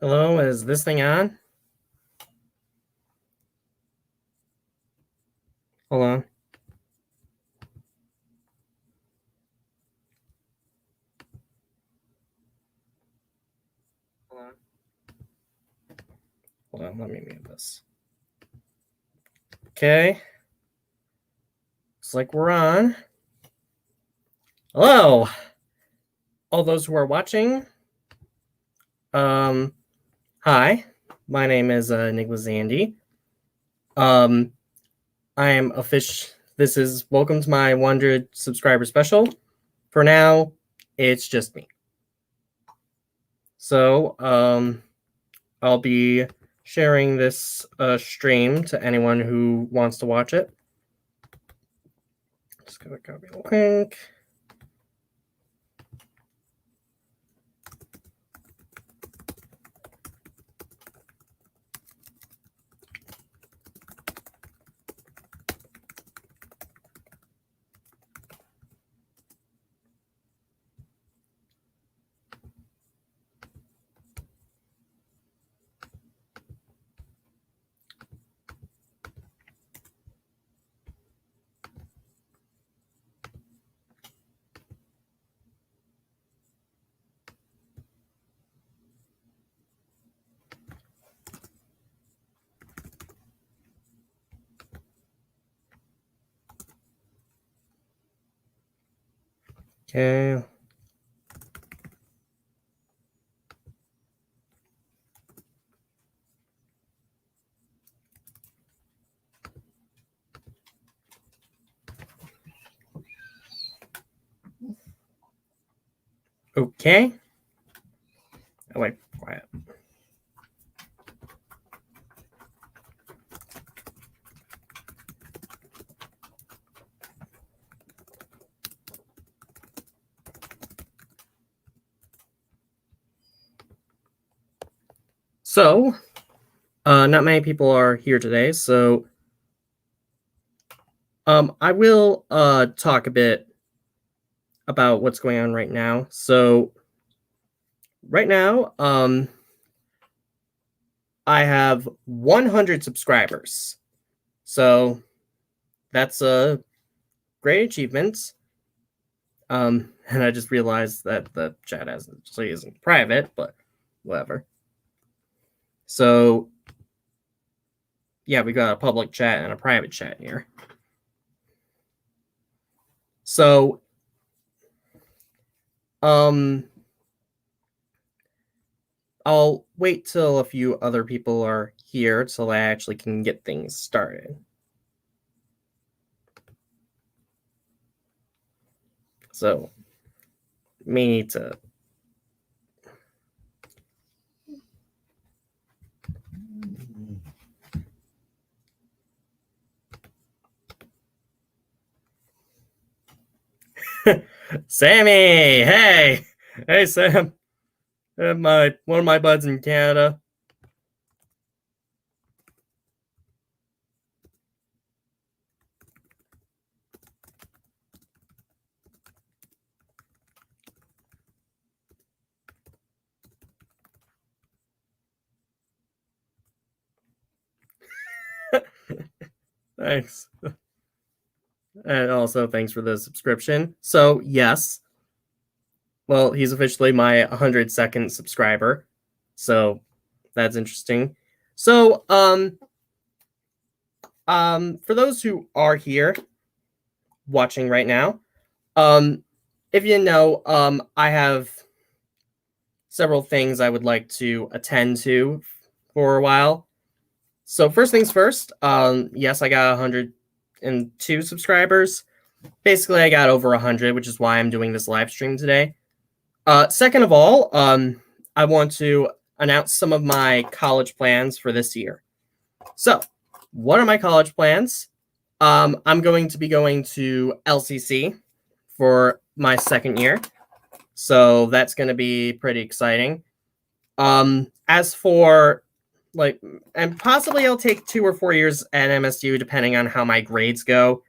Hello, is this thing on? Hold on. Hold on, let me mute this. Okay. Looks like we're on. Hello, all those who are watching. Hi, my name is Nick Zandy. I am a fish. This is welcome to my 100 subscriber special. For now, it's just me. So, I'll be sharing this stream to anyone who wants to watch it. Just gonna copy the link. Okay. Okay. Oh, wait, quiet. So, not many people are here today, so I will talk a bit about what's going on right now. So, right now, I have 100 subscribers. So, that's a great achievement. And I just realized that the chat actually isn't private, but whatever. So, yeah, we got a public chat and a private chat here. So, I'll wait till a few other people are here till I actually can get things started. So, may need to. Sammy, hey, hey, Sam. One of my buds in Canada. Thanks. And also, thanks for the subscription. So, yes. Well, he's officially my 102nd subscriber. So, that's interesting. So, for those who are here watching right now, if you know, I have several things I would like to attend to for a while. So first things first, yes, I got 102 subscribers. Basically, I got over 100, which is why I'm doing this live stream today. Second of all, I want to announce some of my college plans for this year. So, what are my college plans? I'm going to be going to LCC for my second year. So that's going to be pretty exciting. As for and possibly I'll take 2 or 4 years at MSU depending on how my grades go,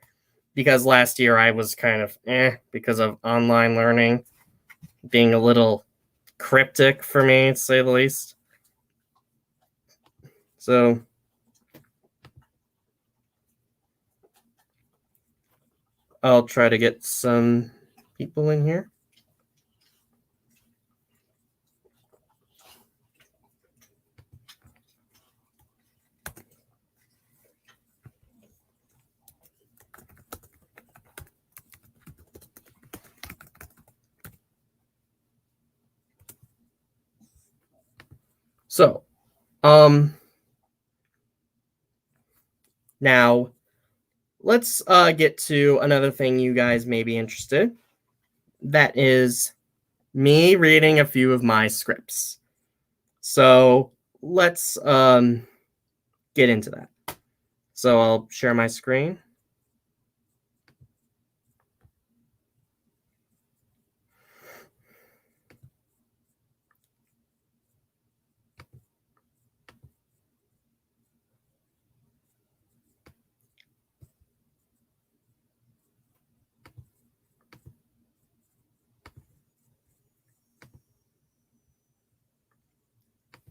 because last year I was kind of because of online learning being a little cryptic for me, to say the least. So I'll try to get some people in here. So, now let's get to another thing you guys may be interested. That is me reading a few of my scripts. So let's get into that. So I'll share my screen.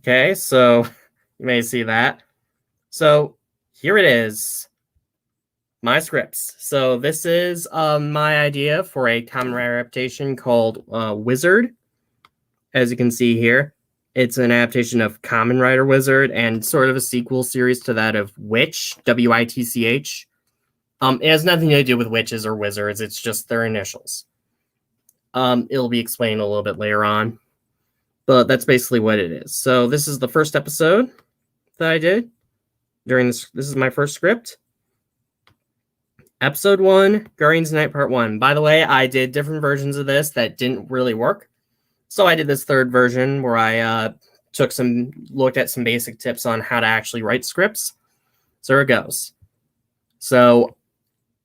Okay, so you may see that. So here it is, my scripts. So this is my idea for a Kamen Rider adaptation called Wizard. As you can see here, it's an adaptation of Kamen Rider Wizard and sort of a sequel series to that of Witch, Witch. It has nothing to do with witches or wizards. It's just their initials. It'll be explained a little bit later on, but that's basically what it is. So this is the first episode that I did during this. This is my first script. Episode 1, Guardians Night Part 1. By the way, I did different versions of this that didn't really work. So I did this third version where I looked at some basic tips on how to actually write scripts. So here it goes. So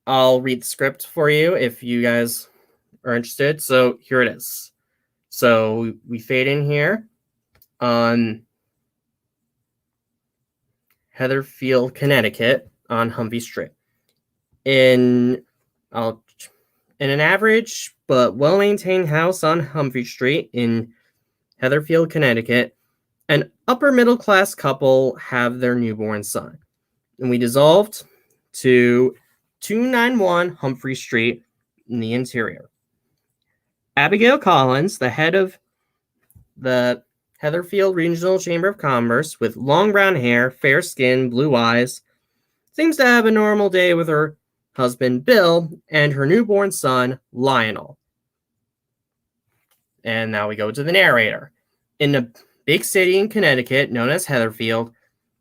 I'll read the script for you if you guys are interested. So here it is. So we fade in here on Heatherfield, Connecticut on Humphrey Street. In an average but well-maintained house on Humphrey Street in Heatherfield, Connecticut, an upper-middle-class couple have their newborn son. And we dissolved to 291 Humphrey Street in the interior. Abigail Collins, the head of the Heatherfield Regional Chamber of Commerce, with long brown hair, fair skin, blue eyes, seems to have a normal day with her husband Bill and her newborn son Lionel. And now we go to the narrator. In a big city in Connecticut known as Heatherfield,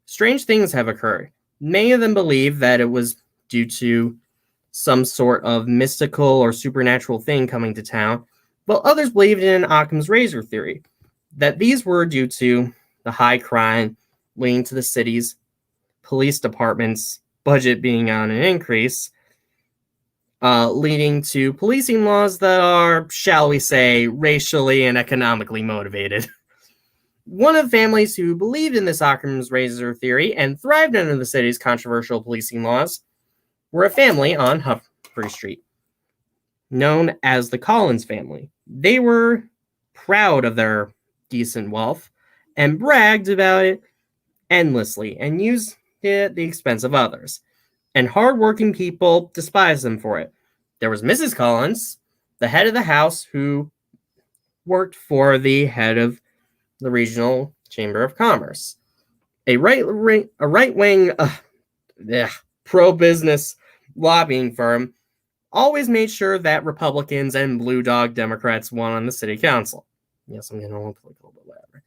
strange things have occurred. Many of them believe that it was due to some sort of mystical or supernatural thing coming to town, while others believed in Occam's razor theory, that these were due to the high crime leading to the city's police department's budget being on an increase, leading to policing laws that are, shall we say, racially and economically motivated. One of the families who believed in this Occam's razor theory and thrived under the city's controversial policing laws were a family on Humphrey Street, known as the Collins family. They were proud of their decent wealth and bragged about it endlessly and used it at the expense of others. And hardworking people despised them for it. There was Mrs. Collins, the head of the house, who worked for the head of the Regional Chamber of Commerce, a right-wing pro-business lobbying firm, always made sure that Republicans and Blue Dog Democrats won on the city council. Yes, I'm getting a little political, but whatever.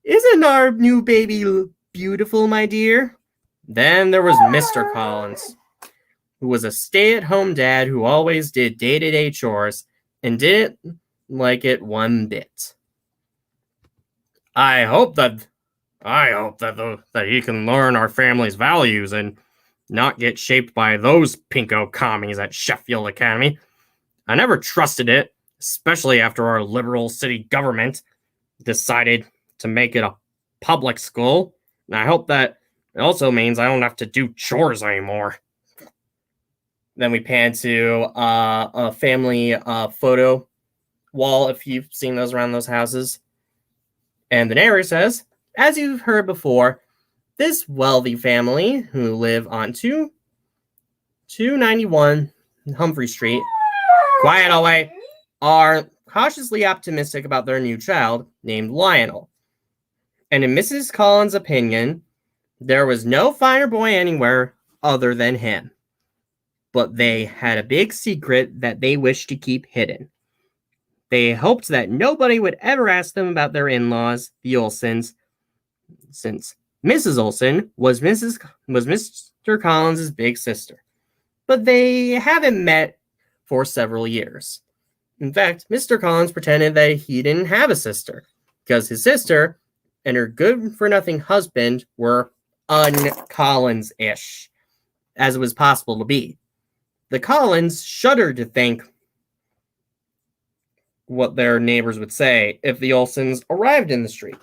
Isn't our new baby beautiful, my dear? Then there was Mr. Collins, who was a stay-at-home dad who always did day-to-day chores and didn't like it one bit. I hope that he can learn our family's values and not get shaped by those pinko commies at Sheffield Academy. I never trusted it, especially after our liberal city government decided to make it a public school. And I hope that it also means I don't have to do chores anymore. Then we pan to a family photo wall, if you've seen those around those houses. And the narrator says, as you've heard before, This wealthy family, who live on 291 Humphrey Street, quiet away, are cautiously optimistic about their new child named Lionel. And in Mrs. Collins' opinion, there was no finer boy anywhere other than him. But they had a big secret that they wished to keep hidden. They hoped that nobody would ever ask them about their in-laws, the Olsons, since Mrs. Olson was Mr. Collins' big sister. But they haven't met for several years. In fact, Mr. Collins pretended that he didn't have a sister, because his sister and her good-for-nothing husband were un-Collins-ish, as it was possible to be. The Collins shuddered to think what their neighbors would say if the Olsons arrived in the street.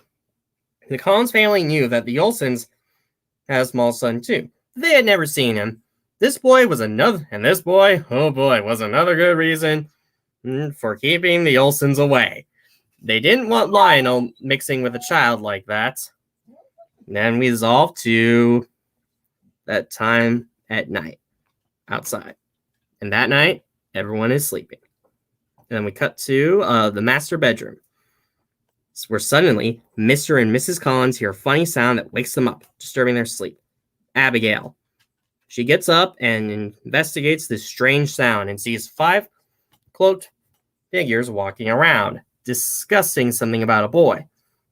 The Collins family knew that the Olsons had a small son too. They had never seen him. This boy was another good reason for keeping the Olsons away. They didn't want Lionel mixing with a child like that. Then we resolved to that time at night outside. And that night, everyone is sleeping. And then we cut to the master bedroom, where suddenly Mr. and Mrs. Collins hear a funny sound that wakes them up, disturbing their sleep. Abigail. She gets up and investigates this strange sound and sees 5 cloaked figures walking around, discussing something about a boy,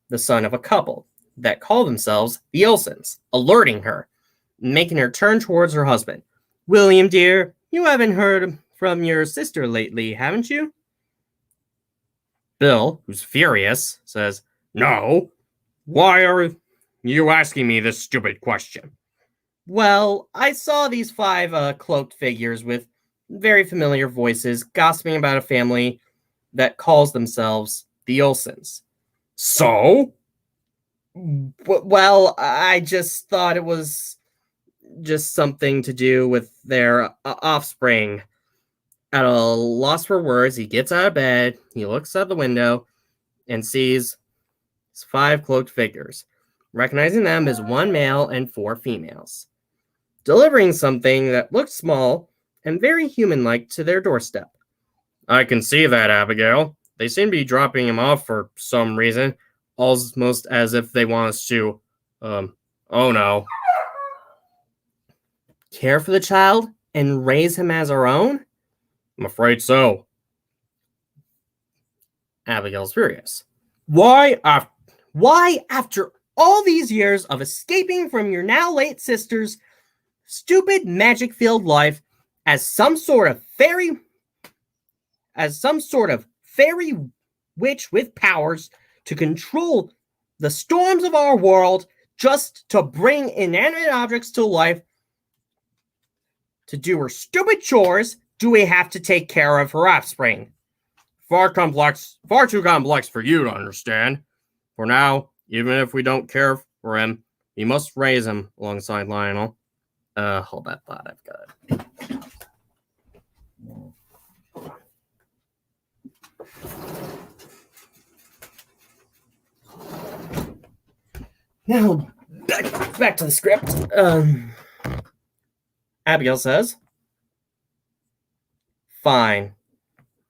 the son of a couple, that call themselves the Olsons, alerting her, making her turn towards her husband. William, dear, you haven't heard from your sister lately, haven't you? Bill, who's furious, says, No. Why are you asking me this stupid question? Well, I saw these 5 cloaked figures with very familiar voices gossiping about a family that calls themselves the Olsons. So? Well, I just thought it was just something to do with their offspring. At a loss for words, he gets out of bed, he looks out the window, and sees 5 cloaked figures, recognizing them as 1 male and 4 females, delivering something that looked small and very human-like to their doorstep. I can see that, Abigail. They seem to be dropping him off for some reason, almost as if they want us to, oh no. Care for the child and raise him as our own? I'm afraid so. Abigail's furious. Why, after all these years of escaping from your now late sister's stupid magic-filled life as some sort of fairy witch with powers to control the storms of our world, just to bring inanimate objects to life, to do her stupid chores, do we have to take care of her offspring? Far too complex for you to understand. For now, even if we don't care for him, we must raise him alongside Lionel. Hold that thought, I've got it. Now, back to the script. Abigail says, Fine,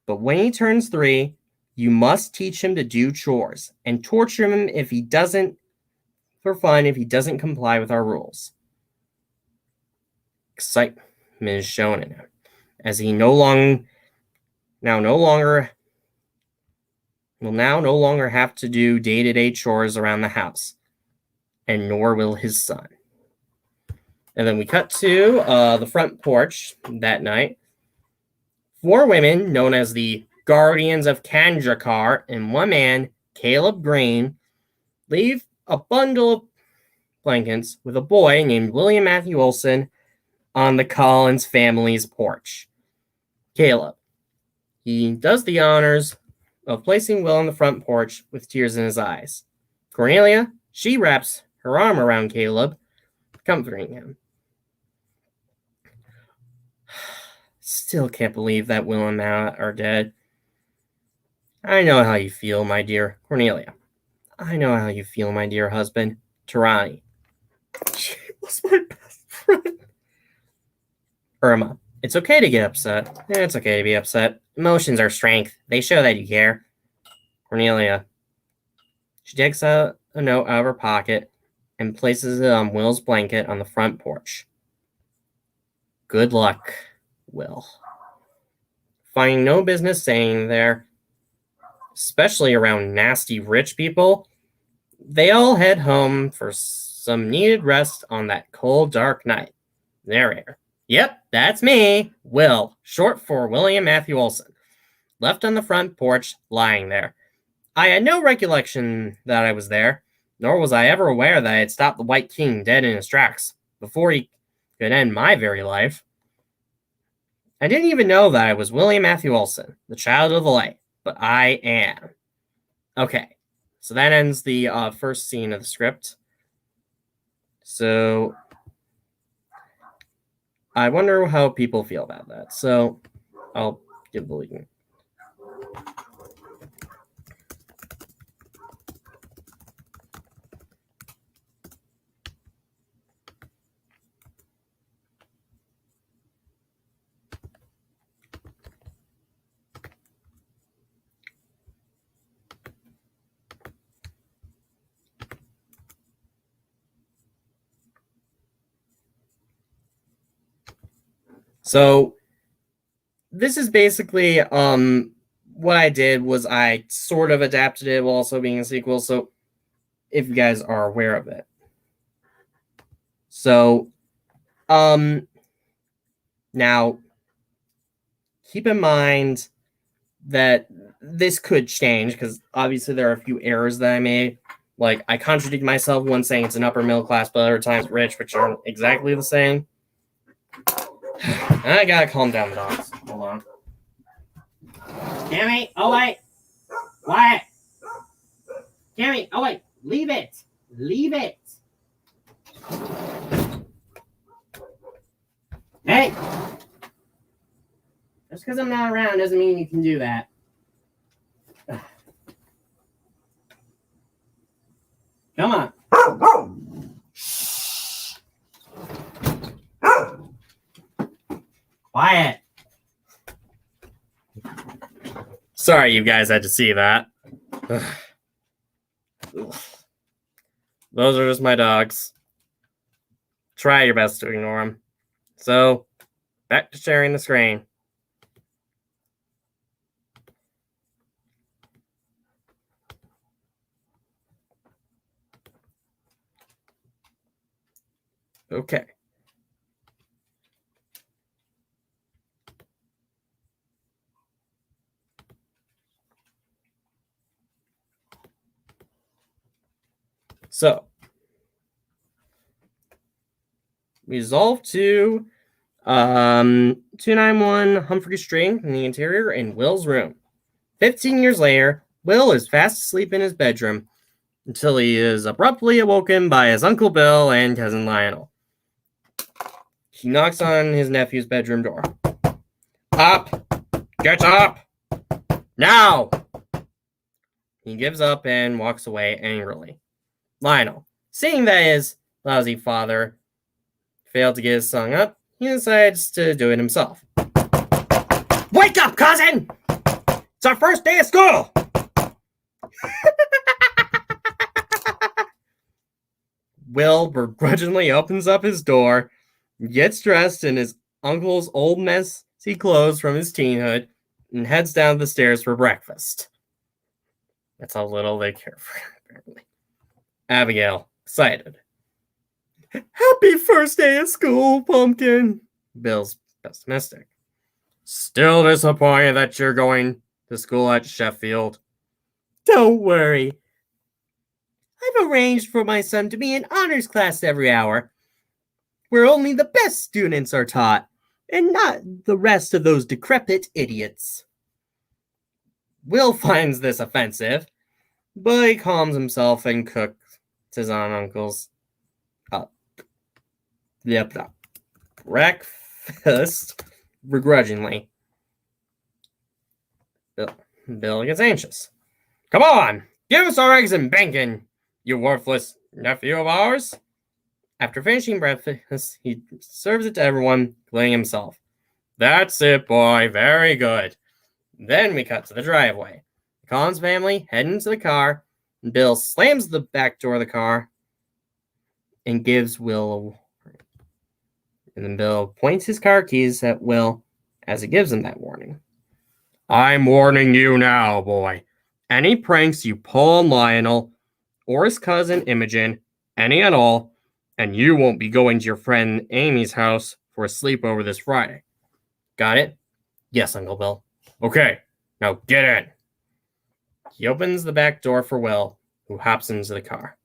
but when he turns 3, you must teach him to do chores and torture him if he doesn't comply with our rules. Excitement is shown in him, as he no longer have to do day-to-day chores around the house, and nor will his son. And then we cut to the front porch that night. 4 women, known as the Guardians of Kanjakar, and 1 man, Caleb Green, leave a bundle of blankets with a boy named William Matthew Olson on the Collins family's porch. Caleb. He does the honors of placing Will on the front porch with tears in his eyes. Cornelia, she wraps her arm around Caleb, comforting him. Still can't believe that Will and Matt are dead. I know how you feel, my dear Cornelia. I know how you feel, my dear husband, Tarani. lost my best friend. Irma, it's okay to get upset. It's okay to be upset. Emotions are strength. They show that you care. Cornelia. She takes out a note out of her pocket and places it on Will's blanket on the front porch. Good luck, Will. Finding no business staying there, especially around nasty rich people, they all head home for some needed rest on that cold, dark night. Narrator. Yep, that's me, Will, short for William Matthew Olson. Left on the front porch, lying there. I had no recollection that I was there, nor was I ever aware that I had stopped the White King dead in his tracks, before he could end my very life. I didn't even know that I was William Matthew Olson, the child of the light, but I am. Okay, so that ends the first scene of the script. So I wonder how people feel about that. So I'll give the link. So this is basically what I did was I sort of adapted it while also being a sequel. So if you guys are aware of it. So now keep in mind that this could change because obviously there are a few errors that I made. Like I contradict myself when saying it's an upper middle class, but other times rich, which aren't exactly the same. I gotta calm down the dogs. Hold on. Cammy, oh wait. What? Cammy, oh wait. Leave it. Leave it. Hey. Just because I'm not around doesn't mean you can do that. Come on. Quiet. Sorry, you guys had to see that. Those are just my dogs. Try your best to ignore them. So, back to sharing the screen. Okay. So, resolve to 291 Humphrey Street in the interior in Will's room. 15 years later, Will is fast asleep in his bedroom until he is abruptly awoken by his Uncle Bill and cousin Lionel. He knocks on his nephew's bedroom door. Up! Get up! Now! He gives up and walks away angrily. Lionel, seeing that his lousy father failed to get his son up, he decides to do it himself. Wake up, cousin! It's our first day of school! Will begrudgingly opens up his door, gets dressed in his uncle's old messy clothes from his teenhood, and heads down the stairs for breakfast. That's how little they care for him, apparently. Abigail, excited. Happy first day of school, Pumpkin. Bill's pessimistic. Still disappointed that you're going to school at Sheffield. Don't worry. I've arranged for my son to be in honors class every hour, where only the best students are taught, and not the rest of those decrepit idiots. Will finds this offensive, but he calms himself and cooks his aunt and uncle's breakfast begrudgingly. Bill gets anxious. Come on, give us our eggs and bacon, you worthless nephew of ours. After finishing breakfast, he serves it to everyone, including himself. That's it, boy. Very good. Then we cut to the driveway. The Collins family head into the car, and Bill slams the back door of the car and gives Will a... And then Bill points his car keys at Will as he gives him that warning. I'm warning you now, boy. Any pranks you pull on Lionel or his cousin Imogen, any at all, and you won't be going to your friend Amy's house for a sleepover this Friday. Got it? Yes, Uncle Bill. Okay, now get in. He opens the back door for Will, who hops into the car.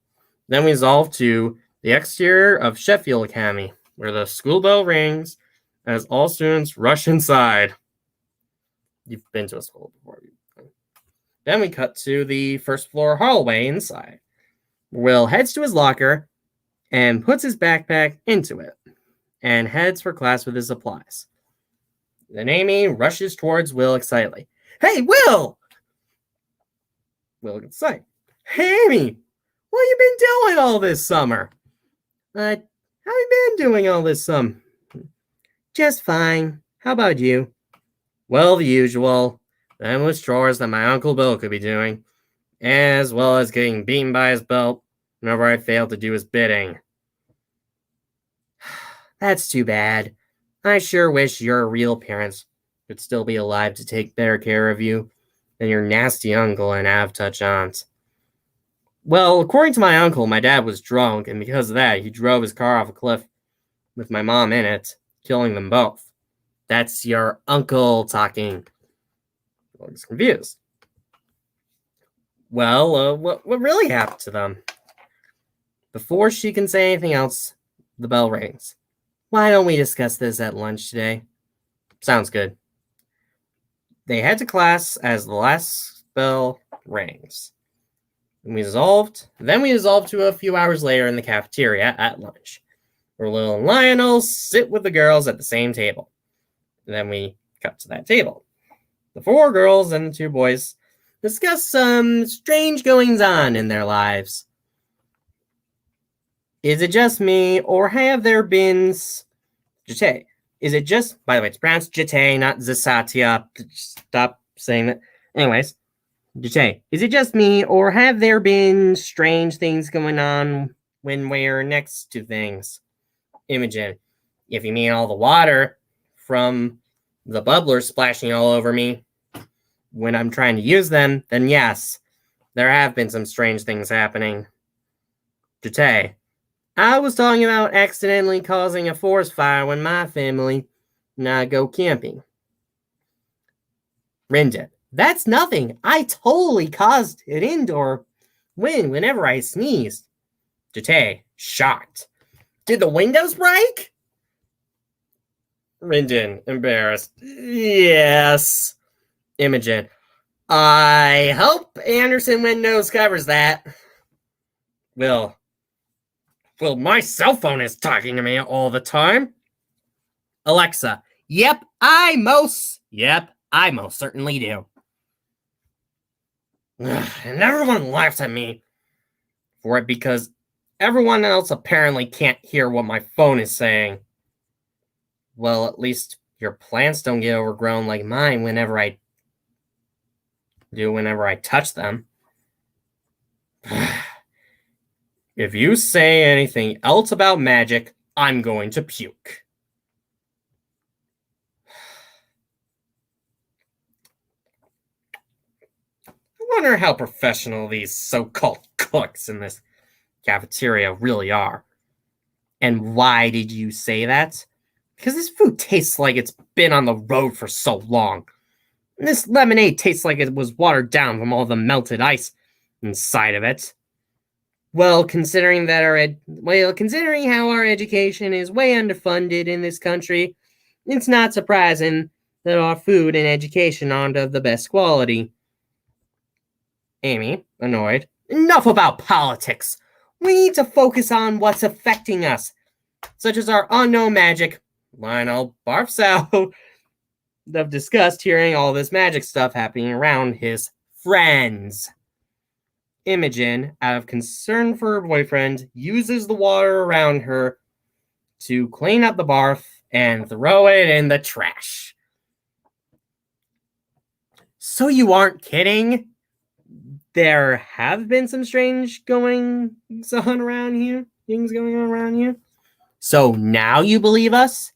Then we resolve to the exterior of Sheffield Academy, where the school bell rings as all students rush inside. You've been to a school before. Then we cut to the first floor hallway inside. Will heads to his locker and puts his backpack into it and heads for class with his supplies. Then Amy rushes towards Will excitedly. Hey, Will! Will gets excited. Hey, Amy! What you been doing all this summer? How you been doing all this summer? Just fine. How about you? Well, the usual. Endless chores that my Uncle Bill could be doing, as well as getting beaten by his belt whenever I failed to do his bidding. That's too bad. I sure wish your real parents could still be alive to take better care of you than your nasty uncle and out-of-touch aunt. Well, according to my uncle, my dad was drunk, and because of that, he drove his car off a cliff with my mom in it, killing them both. That's your uncle talking. I was confused. Well, what really happened to them? Before she can say anything else, the bell rings. Why don't we discuss this at lunch today? Sounds good. They head to class as the last bell rings. Then we dissolve to a few hours later in the cafeteria at lunch, where Lil and Lionel sit with the girls at the same table. And then we cut to that table. The 4 girls and the 2 boys discuss some strange goings-on in their lives. Is it just me, or have there been... Jete. Is it just... By the way, it's pronounced Jete, not Zasatia. Stop saying that. Anyways, Jete. Is it just me, or have there been strange things going on when we're next to things? Imogen. If you mean all the water from the bubblers splashing all over me when I'm trying to use them, then yes, there have been some strange things happening. Jete. I was talking about accidentally causing a forest fire when my family and I go camping. Rinda. That's nothing. I totally caused an indoor wind whenever I sneezed. Jete. Shocked. Did the windows break? Rindon, embarrassed. Yes. Imogen. I hope Anderson Windows covers that. Will, my cell phone is talking to me all the time. Alexa. Yep, I most certainly do. And everyone laughs at me for it because everyone else apparently can't hear what my phone is saying. Well, at least your plants don't get overgrown like mine whenever I touch them. If you say anything else about magic, I'm going to puke. I wonder how professional these so-called cooks in this cafeteria really are. And why did you say that? Because this food tastes like it's been on the road for so long. And this lemonade tastes like it was watered down from all the melted ice inside of it. Well, considering how our education is way underfunded in this country, it's not surprising that our food and education aren't of the best quality. Amy, annoyed. Enough about politics. We need to focus on what's affecting us, such as our unknown magic. Lionel barfs out of disgust hearing all this magic stuff happening around his friends. Imogen, out of concern for her boyfriend, uses the water around her to clean up the bath and throw it in the trash. So you aren't kidding? There have been some strange goings on around here. Things going on around here. So now you believe us?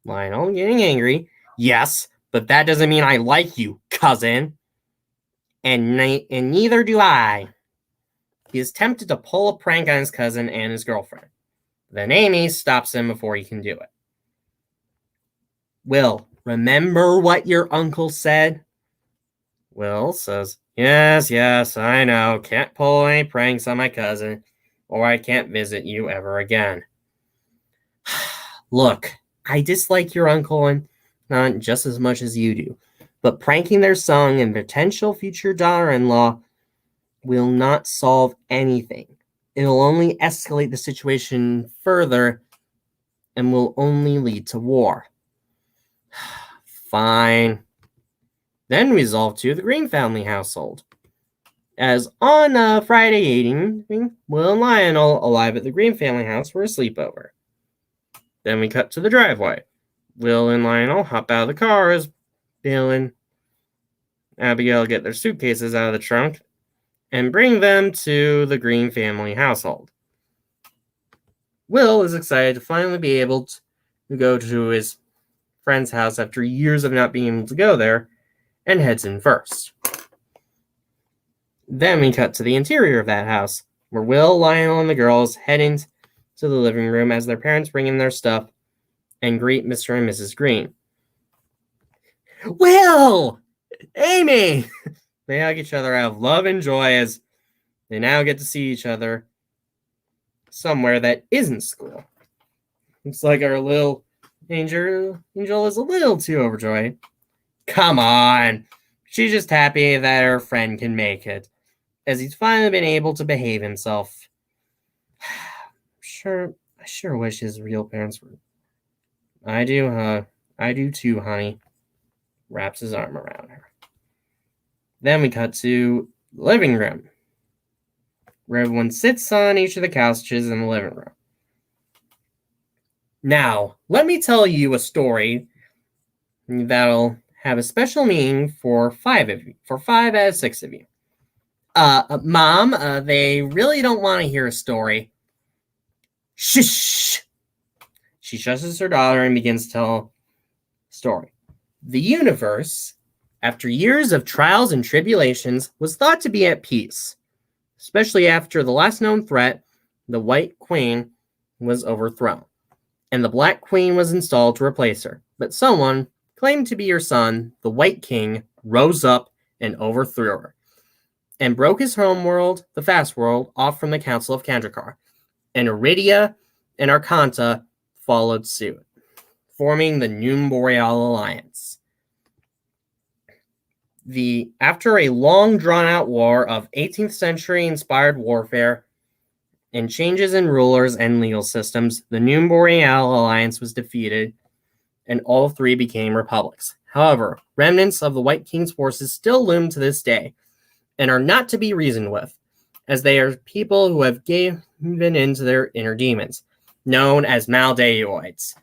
Lionel getting angry. Yes, but that doesn't mean I like you, cousin. And neither do I. He is tempted to pull a prank on his cousin and his girlfriend. Then Amy stops him before he can do it. Will, remember what your uncle said? Will says, yes, I know. Can't pull any pranks on my cousin, or I can't visit you ever again. Look, I dislike your uncle and not just as much as you do, but pranking their son and potential future daughter-in-law will not solve anything. It'll only escalate the situation further and will only lead to war. Fine. Then we resolve to the Green family household. As on Friday evening, Will and Lionel arrive at the Green family house for a sleepover. Then we cut to the driveway. Will and Lionel hop out of the car as Bill and Abigail get their suitcases out of the trunk and bring them to the Green family household. Will is excited to finally be able to go to his friend's house after years of not being able to go there, and heads in first. Then we cut to the interior of that house, where Will, Lionel, and the girls head into the living room as their parents bring in their stuff and greet Mr. and Mrs. Green. Will! Amy! They hug each other out of love and joy as they now get to see each other somewhere that isn't school. Looks like our little angel is a little too overjoyed. Come on! She's just happy that her friend can make it, as he's finally been able to behave himself. I sure wish his real parents were. I do too, honey. Wraps his arm around her. Then we cut to the living room, where everyone sits on each of the couches in the living room. Now, let me tell you a story that'll have a special meaning for 5 out of 6 of you. Mom, they really don't want to hear a story. Shh! She shushes her daughter and begins to tell a story. The universe, after years of trials and tribulations, was thought to be at peace, especially after the last known threat, the White Queen, was overthrown, and the Black Queen was installed to replace her. But someone, claimed to be her son, the White King, rose up and overthrew her, and broke his homeworld, the Fast World, off from the Council of Kandrakar, and Iridia and Arcanta followed suit, forming the Noon Boreal Alliance. After a long drawn-out war of 18th century-inspired warfare and changes in rulers and legal systems, the Noon Boreal Alliance was defeated, and all 3 became republics. However, remnants of the White King's forces still loom to this day, and are not to be reasoned with, as they are people who have given in to their inner demons, known as Maldeoids.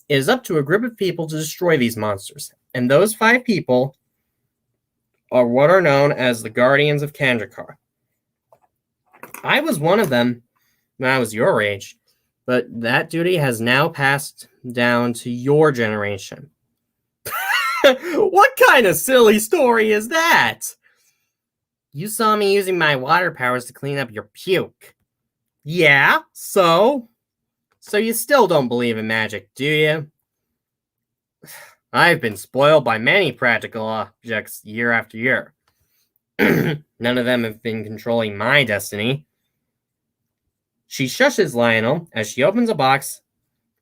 It is up to a group of people to destroy these monsters, and those 5 people are what are known as the Guardians of Kandrakar. I was one of them when I was your age, but that duty has now passed down to your generation. What kind of silly story is that? You saw me using my water powers to clean up your puke. Yeah, so? So you still don't believe in magic, do you? I've been spoiled by many practical objects year after year. None of them have been controlling my destiny. She shushes Lionel as she opens a box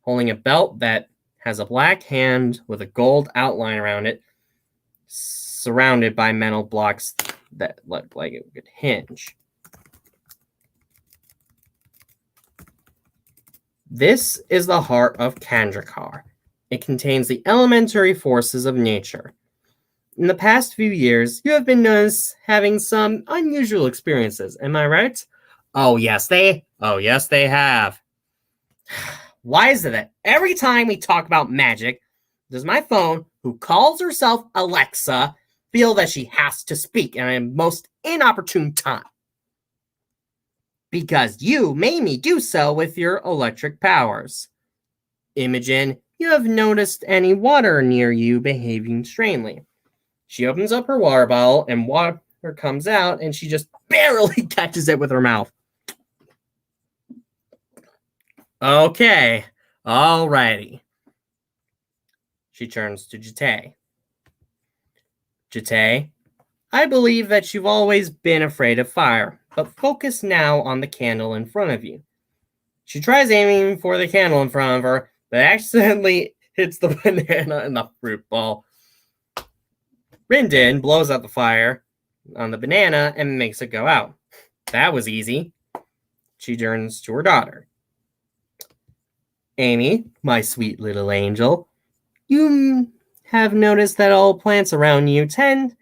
holding a belt that has a black hand with a gold outline around it, surrounded by metal blocks that look like it could hinge. This is the heart of Kandrakar. It contains the elementary forces of nature. In the past few years, you have been noticed having some unusual experiences, am I right? Oh yes, they have. Why is it that every time we talk about magic, does my phone, who calls herself Alexa, feel that she has to speak at a most inopportune time? Because you made me do so with your electric powers. Imogen, you have noticed any water near you behaving strangely. She opens up her water bottle and water comes out and she just barely catches it with her mouth. Okay, alrighty. She turns to Jate. Jate, I believe that you've always been afraid of fire, but focus now on the candle in front of you. She tries aiming for the candle in front of her, but accidentally hits the banana in the fruit bowl. Rindin blows out the fire on the banana and makes it go out. That was easy. She turns to her daughter. Amy, my sweet little angel, you have noticed that all plants around you tend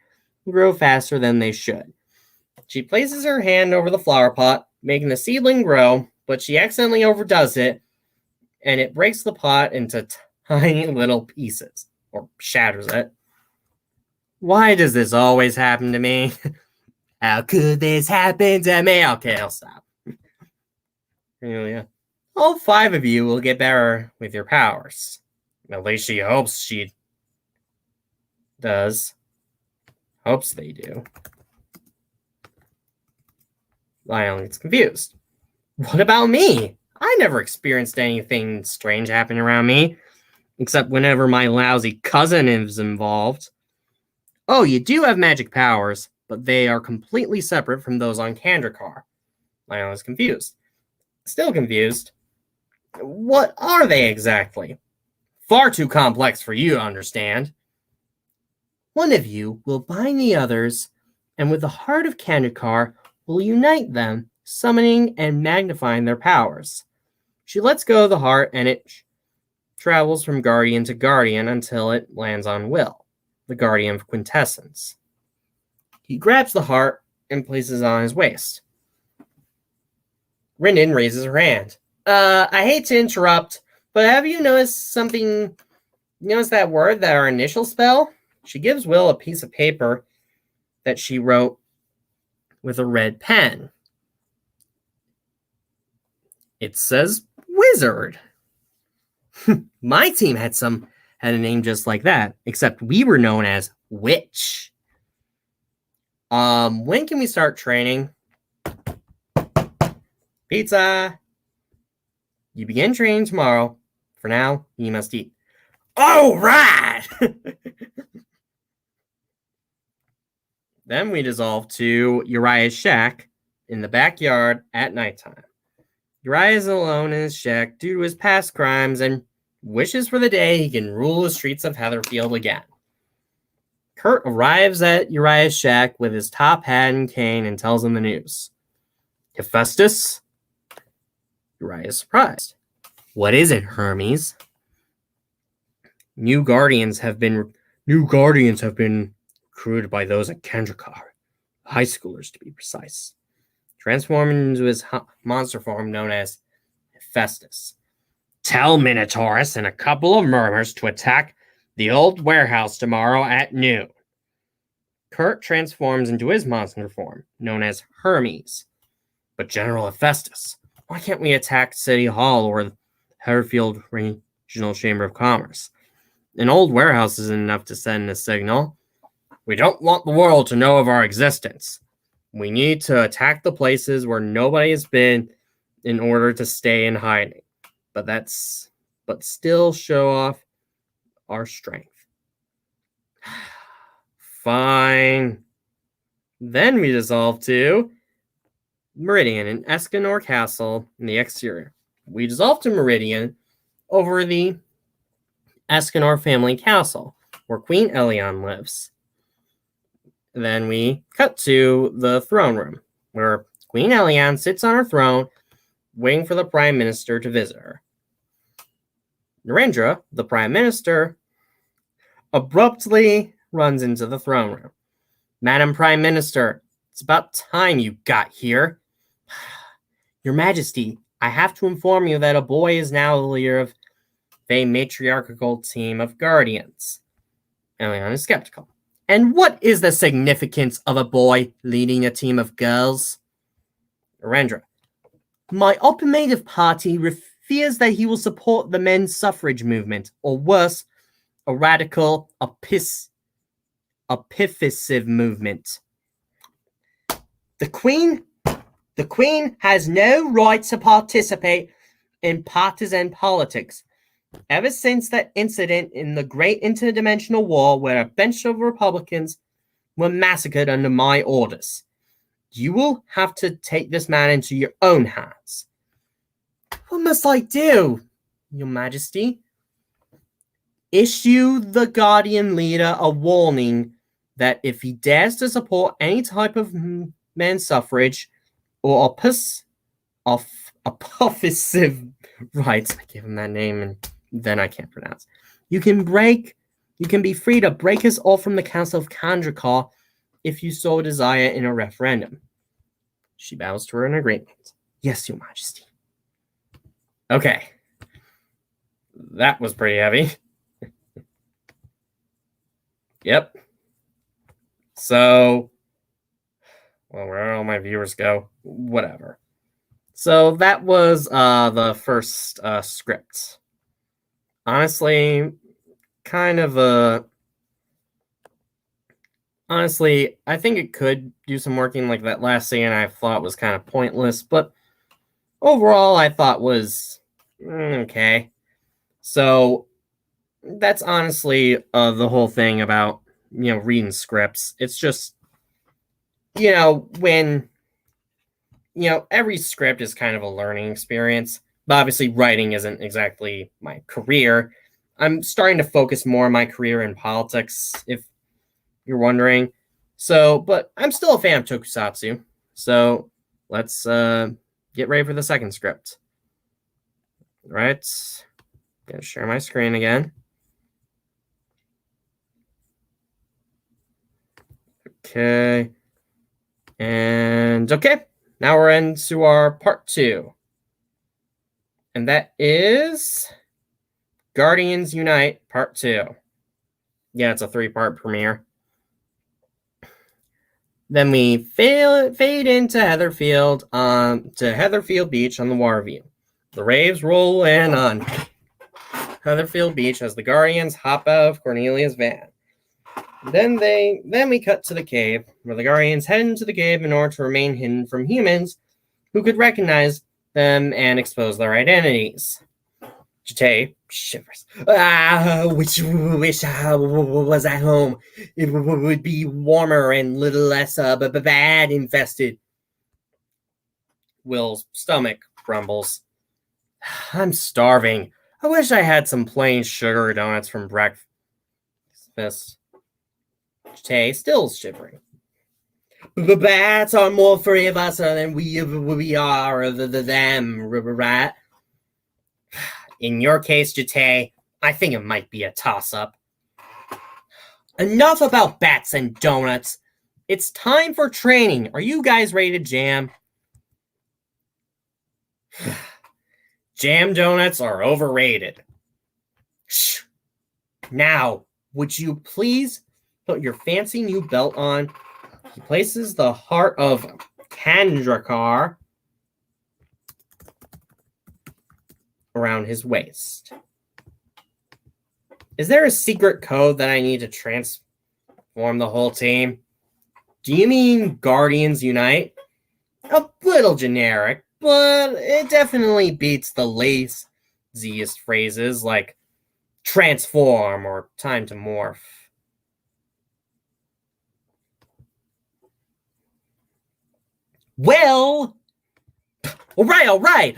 to grow faster than they should. She places her hand over the flower pot, making the seedling grow, but she accidentally overdoes it, and it breaks the pot into tiny little pieces, or shatters it. Why does this always happen to me? How could this happen to me? Okay, I'll stop. Yeah. All 5 of you will get better with your powers. At least she hopes she does. Hopes they do. Lionel's confused. What about me? I never experienced anything strange happen around me, except whenever my lousy cousin is involved. Oh, you do have magic powers, but they are completely separate from those on Kandrakar. Lionel is confused. Still confused. What are they exactly? Far too complex for you to understand. One of you will bind the others, and with the heart of Kandrakar will unite them, summoning and magnifying their powers. She lets go of the heart, and it travels from guardian to guardian until it lands on Will, the guardian of quintessence. He grabs the heart and places it on his waist. Rindin raises her hand. I hate to interrupt, but have you noticed something? Notice that word, that our initial spell? She gives Will a piece of paper that she wrote with a red pen. It says wizard. My team had a name just like that, except we were known as witch. When can we start training? Pizza. You begin training tomorrow. For now, you must eat. All right. Then we dissolve to Uriah's shack in the backyard at nighttime. Uriah is alone in his shack due to his past crimes and wishes for the day he can rule the streets of Heatherfield again. Kurt arrives at Uriah's shack with his top hat and cane and tells him the news. Hephaestus? Uriah is surprised. What is it, Hermes? New guardians have been recruited by those at Kandrakar. High schoolers, to be precise. Transforming into his monster form known as Hephaestus. Tell Minotaurus and a couple of murmurs to attack the old warehouse tomorrow at noon. Kurt transforms into his monster form, known as Hermes. But General Hephaestus, why can't we attack City Hall or the Heatherfield Regional Chamber of Commerce? An old warehouse isn't enough to send a signal. We don't want the world to know of our existence. We need to attack the places where nobody has been in order to stay in hiding. But still show off our strength. Fine. Then we dissolve to Meridian in Escanor Castle in the exterior. We dissolve to Meridian over the Escanor family castle, where Queen Elion lives. Then we cut to the throne room, where Queen Elion sits on her throne, waiting for the Prime Minister to visit her. Narendra, the Prime Minister, abruptly runs into the throne room. Madam Prime Minister, it's about time you got here. Your Majesty, I have to inform you that a boy is now the leader of a matriarchal team of guardians. Elion is skeptical. And what is the significance of a boy leading a team of girls? Arendra, my oppositive party fears that he will support the men's suffrage movement, or worse, a radical epiphysive movement. The Queen has no right to participate in partisan politics. Ever since that incident in the Great Interdimensional War where a bunch of Republicans were massacred under my orders, you will have to take this man into your own hands. What must I do, Your Majesty? Issue the Guardian leader a warning that if he dares to support any type of men's suffrage or oppositive rights, I give him that name and then I can't pronounce. You can be free to break us off from the Council of Kandrakar if you so desire in a referendum. She bows to her in agreement. Yes, Your Majesty. Okay. That was pretty heavy. Yep. So, well, where did all my viewers go? Whatever. So that was the first script. Honestly, honestly, I think it could do some working. Like that last scene I thought was kind of pointless, but overall I thought was okay. So that's honestly the whole thing about, reading scripts. It's just, when, every script is kind of a learning experience. But obviously writing isn't exactly my career. I'm starting to focus more on my career in politics, if you're wondering. So, but I'm still a fan of tokusatsu. So let's get ready for the second script. All right. Gonna share my screen again. Okay. And okay. Now we're into our part 2. And that is Guardians Unite Part 2. Yeah, it's a 3-part premiere. Then we fade into Heatherfield Beach on the Waterview. The waves roll in on Heatherfield Beach as the Guardians hop out of Cornelia's van. Then we cut to the cave, where the Guardians head into the cave in order to remain hidden from humans who could recognize them and expose their identities. Jite shivers. Wish I was at home. It would be warmer and little less bad infested. Will's stomach grumbles. I'm starving. I wish I had some plain sugar donuts from breakfast. Jite still shivering. The bats are more free of us than we are of them, right? In your case, Jite, I think it might be a toss-up. Enough about bats and donuts. It's time for training. Are you guys ready to jam? Jam donuts are overrated. Shh. Now, would you please put your fancy new belt on? He places the heart of Kandrakar around his waist. Is there a secret code that I need to transform the whole team? Do you mean Guardians Unite? A little generic, but it definitely beats the laziest phrases like transform or time to morph. Well, all right.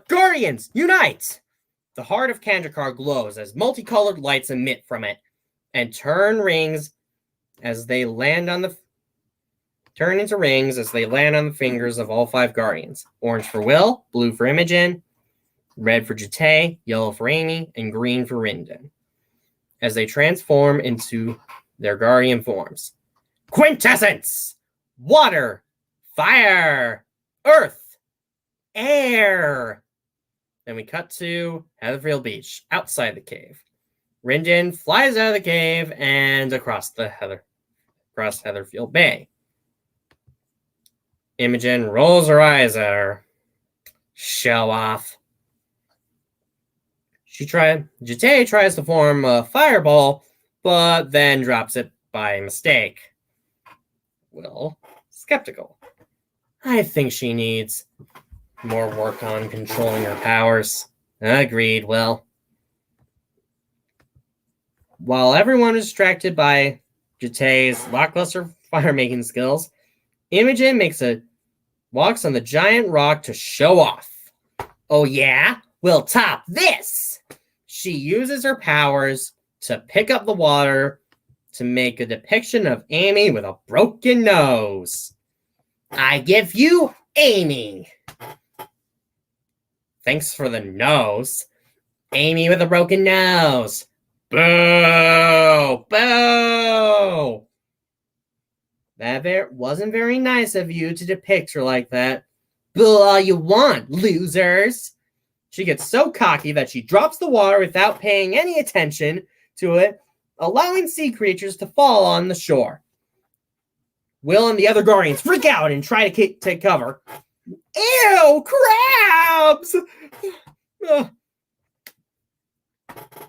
Guardians, unite! The heart of Kandrakar glows as multicolored lights emit from it and turn into rings as they land on the fingers of all 5 Guardians. Orange for Will, blue for Imogen, red for Jite, yellow for Amy, and green for Rindan. As they transform into their guardian forms. Quintessence! Water, fire, earth, air. Then we cut to Heatherfield Beach, outside the cave. Rinjin flies out of the cave and across Heatherfield Bay. Imogen rolls her eyes at her. Show off. Jite tries to form a fireball, but then drops it by mistake. Will, skeptical. I think she needs more work on controlling her powers. Agreed, Will. While everyone is distracted by Jite's lackluster fire-making skills, Imogen walks on the giant rock to show off. Oh yeah? We'll top this! She uses her powers to pick up the water to make a depiction of Amy with a broken nose. I give you Amy. Thanks for the nose. Amy with a broken nose. Boo! Boo! That wasn't very nice of you to depict her like that. Boo all you want, losers! She gets so cocky that she drops the water without paying any attention to it, allowing sea creatures to fall on the shore. Will and the other guardians freak out and try to take cover. Ew, crabs!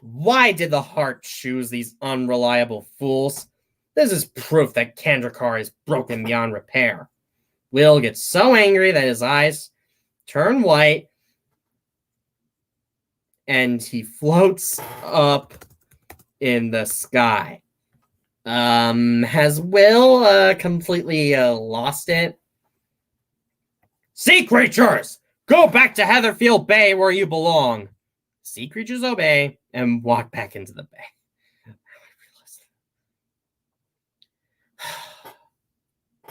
Why did the heart choose these unreliable fools? This is proof that Kandrakar is broken beyond repair. Will gets so angry that his eyes turn white and he floats up in the sky. Has Will completely lost it? Sea creatures! Go back to Heatherfield Bay where you belong. Sea creatures obey and walk back into the bay.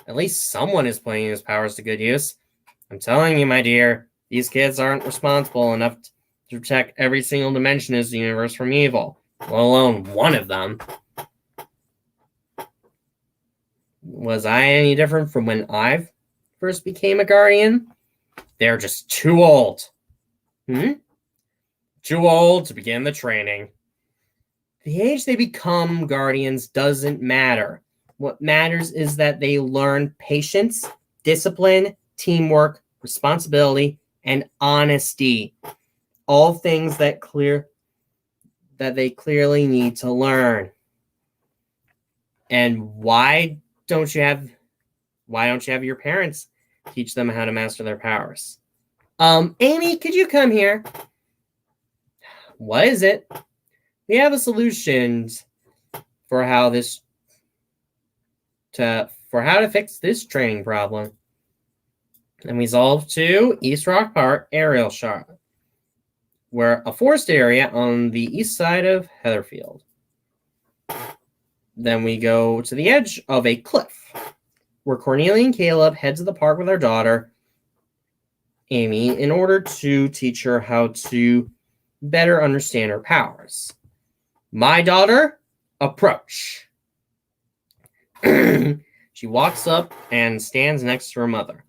At least someone is putting his powers to good use. I'm telling you, my dear, these kids aren't responsible enough to protect every single dimension of the universe from evil, let alone one of them. Was I any different from when I first became a guardian? They're just too old. Too old to begin the training. The age they become guardians doesn't matter. What matters is that they learn patience, discipline, teamwork, responsibility, and honesty. All things that they clearly need to learn. And why don't you have your parents teach them how to master their powers? Amy, could you come here? What is it? We have a solution for how to fix this training problem. And we resolve to East Rock Park aerial shot, where a forest area on the east side of Heatherfield. Then we go to the edge of a cliff, where Cornelia and Caleb head to the park with their daughter, Amy, in order to teach her how to better understand her powers. My daughter, approach. She walks up and stands next to her mother.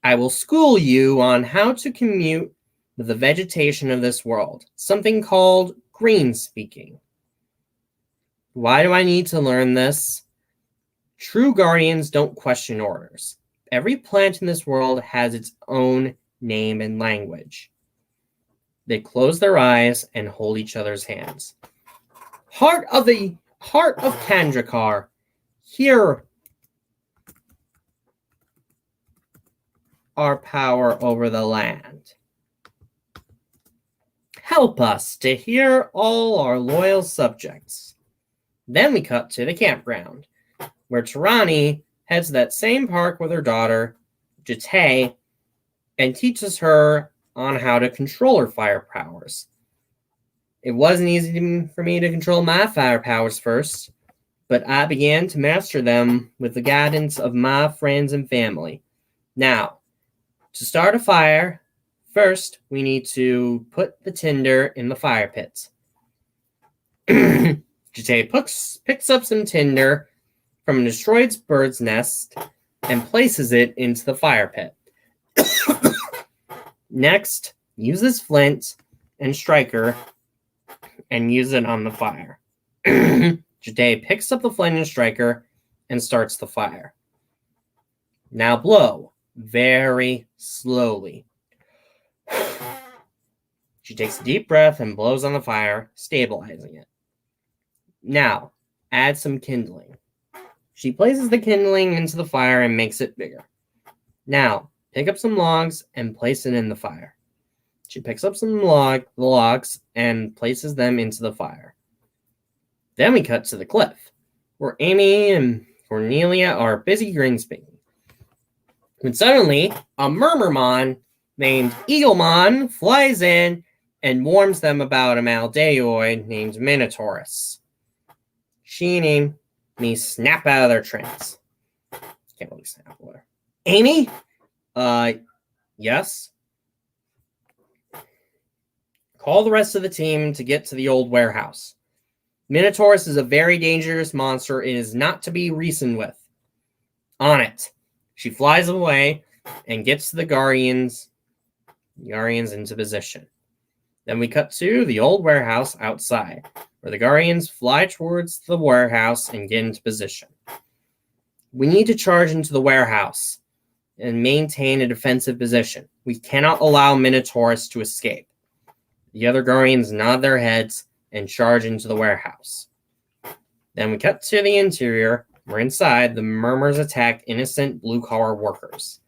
I will school you on how to commute with the vegetation of this world, something called green speaking. Why do I need to learn this? True guardians don't question orders. Every plant in this world has its own name and language. They close their eyes and hold each other's hands. Heart of Kandrakar, hear our power over the land. Help us to hear all our loyal subjects. Then we cut to the campground, where Tarani heads to that same park with her daughter, Jite, and teaches her on how to control her fire powers. It wasn't easy for me to control my fire powers first, but I began to master them with the guidance of my friends and family. Now, to start a fire, first we need to put the tinder in the fire pits. Jite picks up some tinder from a destroyed bird's nest and places it into the fire pit. Next, uses flint and striker and use it on the fire. Jite picks up the flint and striker and starts the fire. Now blow very slowly. She takes a deep breath and blows on the fire, stabilizing it. Now, add some kindling. She places the kindling into the fire and makes it bigger. Now, pick up some logs and place it in the fire. She picks up some logs and places them into the fire. Then we cut to the cliff, where Amy and Cornelia are busy greenspanning. When suddenly, a Murmurmon named Eaglemon flies in and warns them about a Maldeoid named Minotaurus. She and Amy snap out of their trance. Can't really snap water. Amy? Yes? Call the rest of the team to get to the old warehouse. Minotaurus is a very dangerous monster. It is not to be reasoned with. On it. She flies away and gets the Guardians into position. Then we cut to the old warehouse outside, where the Guardians fly towards the warehouse and get into position. We need to charge into the warehouse and maintain a defensive position. We cannot allow Minotaurus to escape. The other Guardians nod their heads and charge into the warehouse. Then we cut to the interior, where inside the Murmurs attack innocent blue-collar workers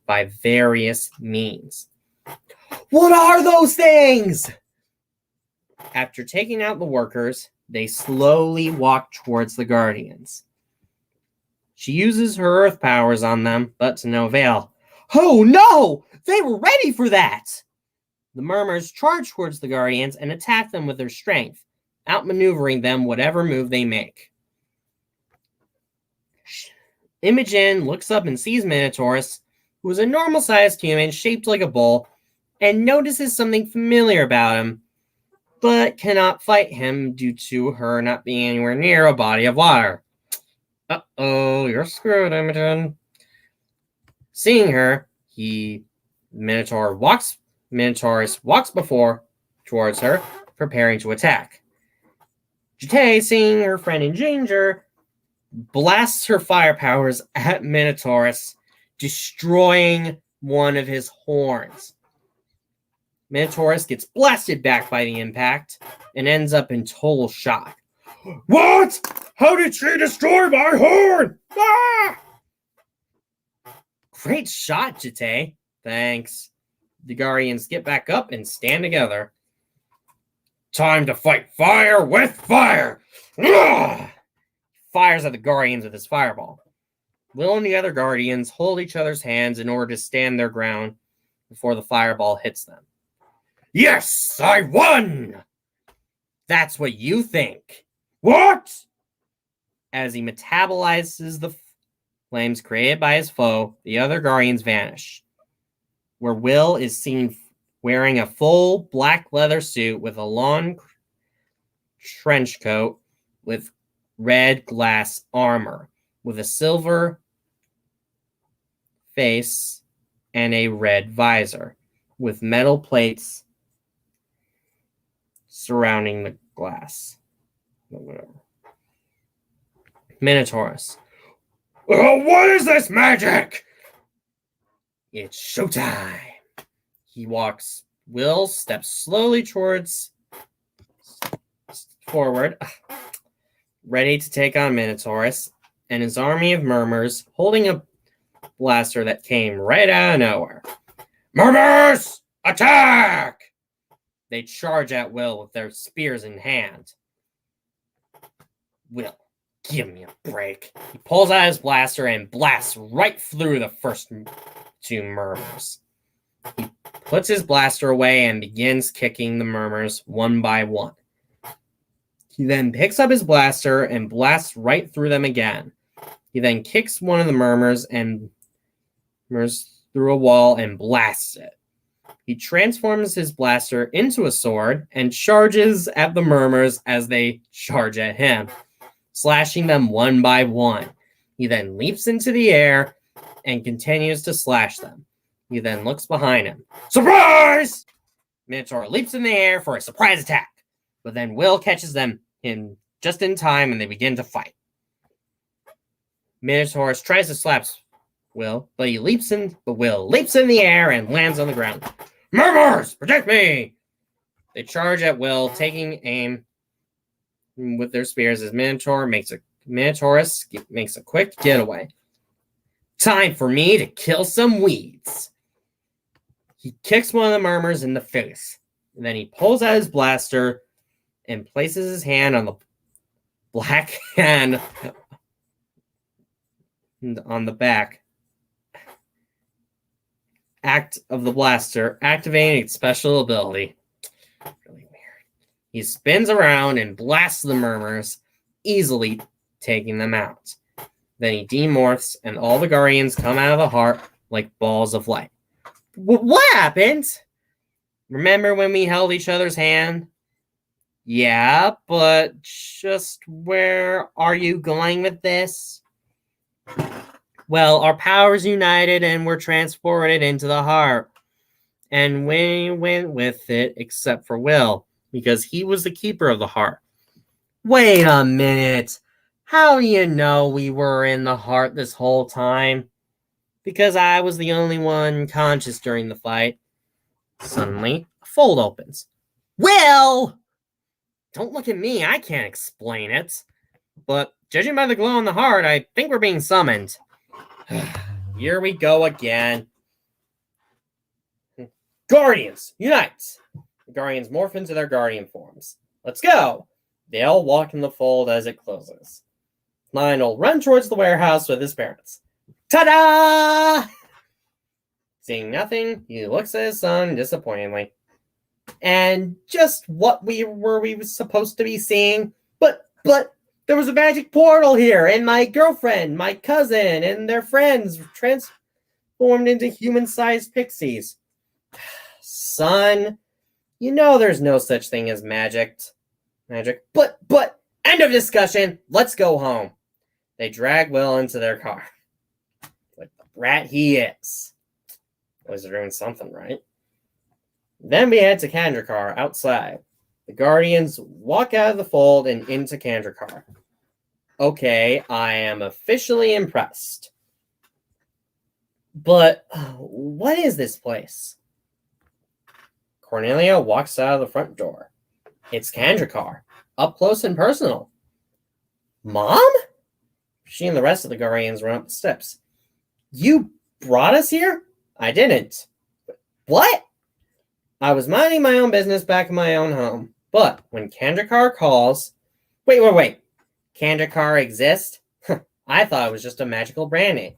by various means. What are those things? After taking out the workers, they slowly walk towards the Guardians. She uses her earth powers on them, but to no avail. Oh no! They were ready for that! The Murmurs charge towards the Guardians and attack them with their strength, outmaneuvering them whatever move they make. Imogen looks up and sees Minotaurus, who is a normal-sized human shaped like a bull, and notices something familiar about him, but cannot fight him due to her not being anywhere near a body of water. Uh-oh, you're screwed, Imogen. Seeing her, Minotaurus walks towards her, preparing to attack. Jite, seeing her friend in danger, blasts her fire powers at Minotaurus, destroying one of his horns. Minotaurus gets blasted back by the impact and ends up in total shock. What? How did she destroy my horn? Ah! Great shot, Jite. Thanks. The Guardians get back up and stand together. Time to fight fire with fire! Ugh! Fires at the Guardians with his fireball. Will and the other Guardians hold each other's hands in order to stand their ground before the fireball hits them. Yes, I won! That's what you think. What? As he metabolizes the flames created by his foe, the other Guardians vanish, where Will is seen wearing a full black leather suit with a long trench coat with red glass armor, with a silver face and a red visor, with metal plates surrounding the glass. Minotaurus. Oh, what is this magic? It's showtime. Will steps slowly forward, ready to take on Minotaurus and his army of Murmurs, holding a blaster that came right out of nowhere. Murmurs, attack! They charge at Will with their spears in hand. Will, give me a break. He pulls out his blaster and blasts right through the first two Murmurs. He puts his blaster away and begins kicking the Murmurs one by one. He then picks up his blaster and blasts right through them again. He then kicks one of the Murmurs through a wall and blasts it. He transforms his blaster into a sword and charges at the murmurs as they charge at him, slashing them one by one. He then leaps into the air and continues to slash them. He then looks behind him. Surprise! Minotaur leaps in the air for a surprise attack, but then Will catches them in just in time and they begin to fight. Minotaur tries to slap Will, but Will leaps in the air and lands on the ground. Murmurs, protect me! They charge at Will, taking aim with their spears as Minotaurus makes a quick getaway. Time for me to kill some weeds. He kicks one of the murmurs in the face, and then he pulls out his blaster and places his hand on the black hand on the back act of the blaster, activating its special ability. Really weird. He spins around and blasts the murmurs, easily taking them out. Then he demorphs, and all the guardians come out of the heart like balls of light. What happened? Remember when we held each other's hand? Yeah, but just where are you going with this? Well, our powers united and were transported into the heart. And we went with it except for Will, because he was the keeper of the heart. Wait a minute. How do you know we were in the heart this whole time? Because I was the only one conscious during the fight. Suddenly, a fold opens. Will! Don't look at me, I can't explain it. But judging by the glow in the heart, I think we're being summoned. Here we go again. Guardians, unite! The Guardians morph into their Guardian forms. Let's go! They all walk in the fold as it closes. Lionel runs towards the warehouse with his parents. Ta-da! Seeing nothing, he looks at his son disappointingly. And just what were we supposed to be seeing? But there was a magic portal here, and my girlfriend, my cousin, and their friends transformed into human-sized pixies. Son, you know there's no such thing as magic. But end of discussion. Let's go home. They drag Will into their car. Like the brat he is. Was doing something right. Then we head to Kandrakar outside. The Guardians walk out of the fold and into Kandrakar. Okay, I am officially impressed. But what is this place? Cornelia walks out of the front door. It's Kandrakar, up close and personal. Mom? She and the rest of the Guardians run up the steps. You brought us here? I didn't. What? I was minding my own business back in my own home. But when Kandrakar calls... Wait. Kandrakar exists? I thought it was just a magical brand name.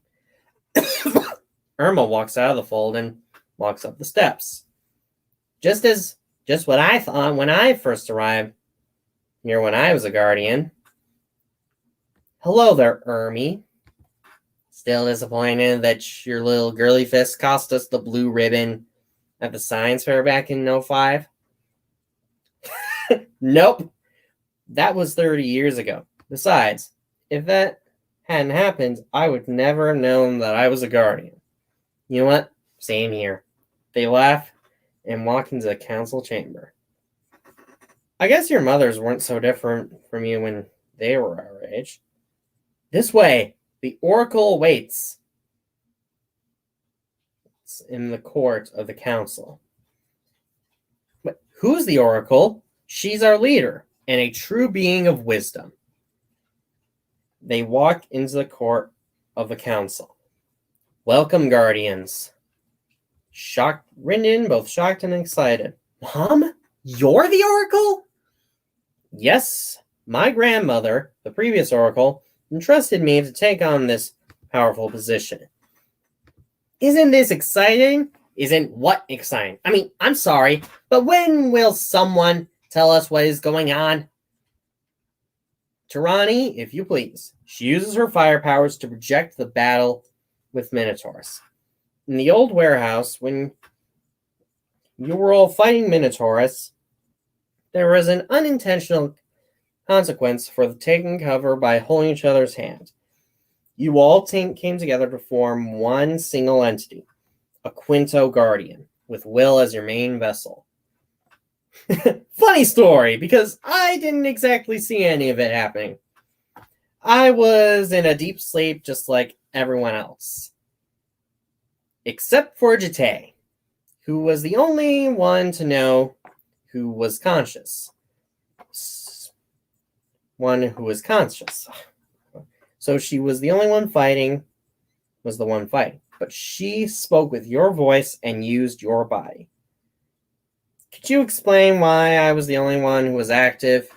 Irma walks out of the fold and walks up the steps. Just what I thought when I first arrived here when I was a guardian. Hello there, Ermy. Still disappointed that your little girly fist cost us the blue ribbon at the science fair back in 2005? Nope. That was 30 years ago. Besides, if that hadn't happened, I would never have known that I was a guardian. You know what? Same here. They laugh and walk into the council chamber. I guess your mothers weren't so different from you when they were our age. This way, the oracle waits. It's in the court of the council. But who's the oracle? She's our leader and a true being of wisdom. They walk into the court of the council. Welcome, guardians. Rindan, both shocked and excited. Mom, you're the oracle? Yes, my grandmother, the previous oracle, entrusted me to take on this powerful position. Isn't this exciting? Isn't what exciting? I mean, I'm sorry, but when will someone tell us what is going on? Tirani, if you please. She uses her fire powers to project the battle with Minotaurs. In the old warehouse, when you were all fighting Minotaurus, there was an unintentional consequence for taking cover by holding each other's hand. You all came together to form one single entity, a Quinto Guardian, with Will as your main vessel. Funny story, because I didn't exactly see any of it happening. I was in a deep sleep just like everyone else. Except for Jate, who was the only one to know who was conscious. One who was conscious. So she was the only one fighting, was the one fighting. But she spoke with your voice and used your body. Could you explain why I was the only one who was active?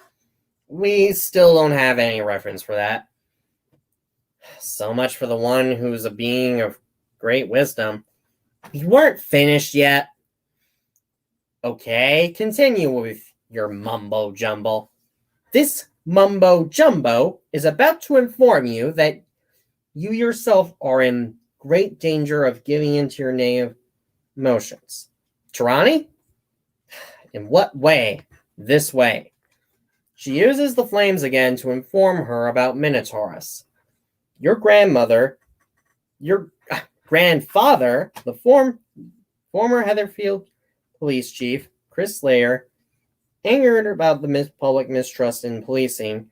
We still don't have any reference for that. So much for the one who's a being of great wisdom. You weren't finished yet. Okay, continue with your mumbo-jumbo. This mumbo-jumbo is about to inform you that you yourself are in great danger of giving into your native emotions. Tirani? In what way? This way. She uses the flames again to inform her about Minotaurus. Your grandfather, the former Heatherfield police chief, Chris Slayer, angered about the public mistrust in policing,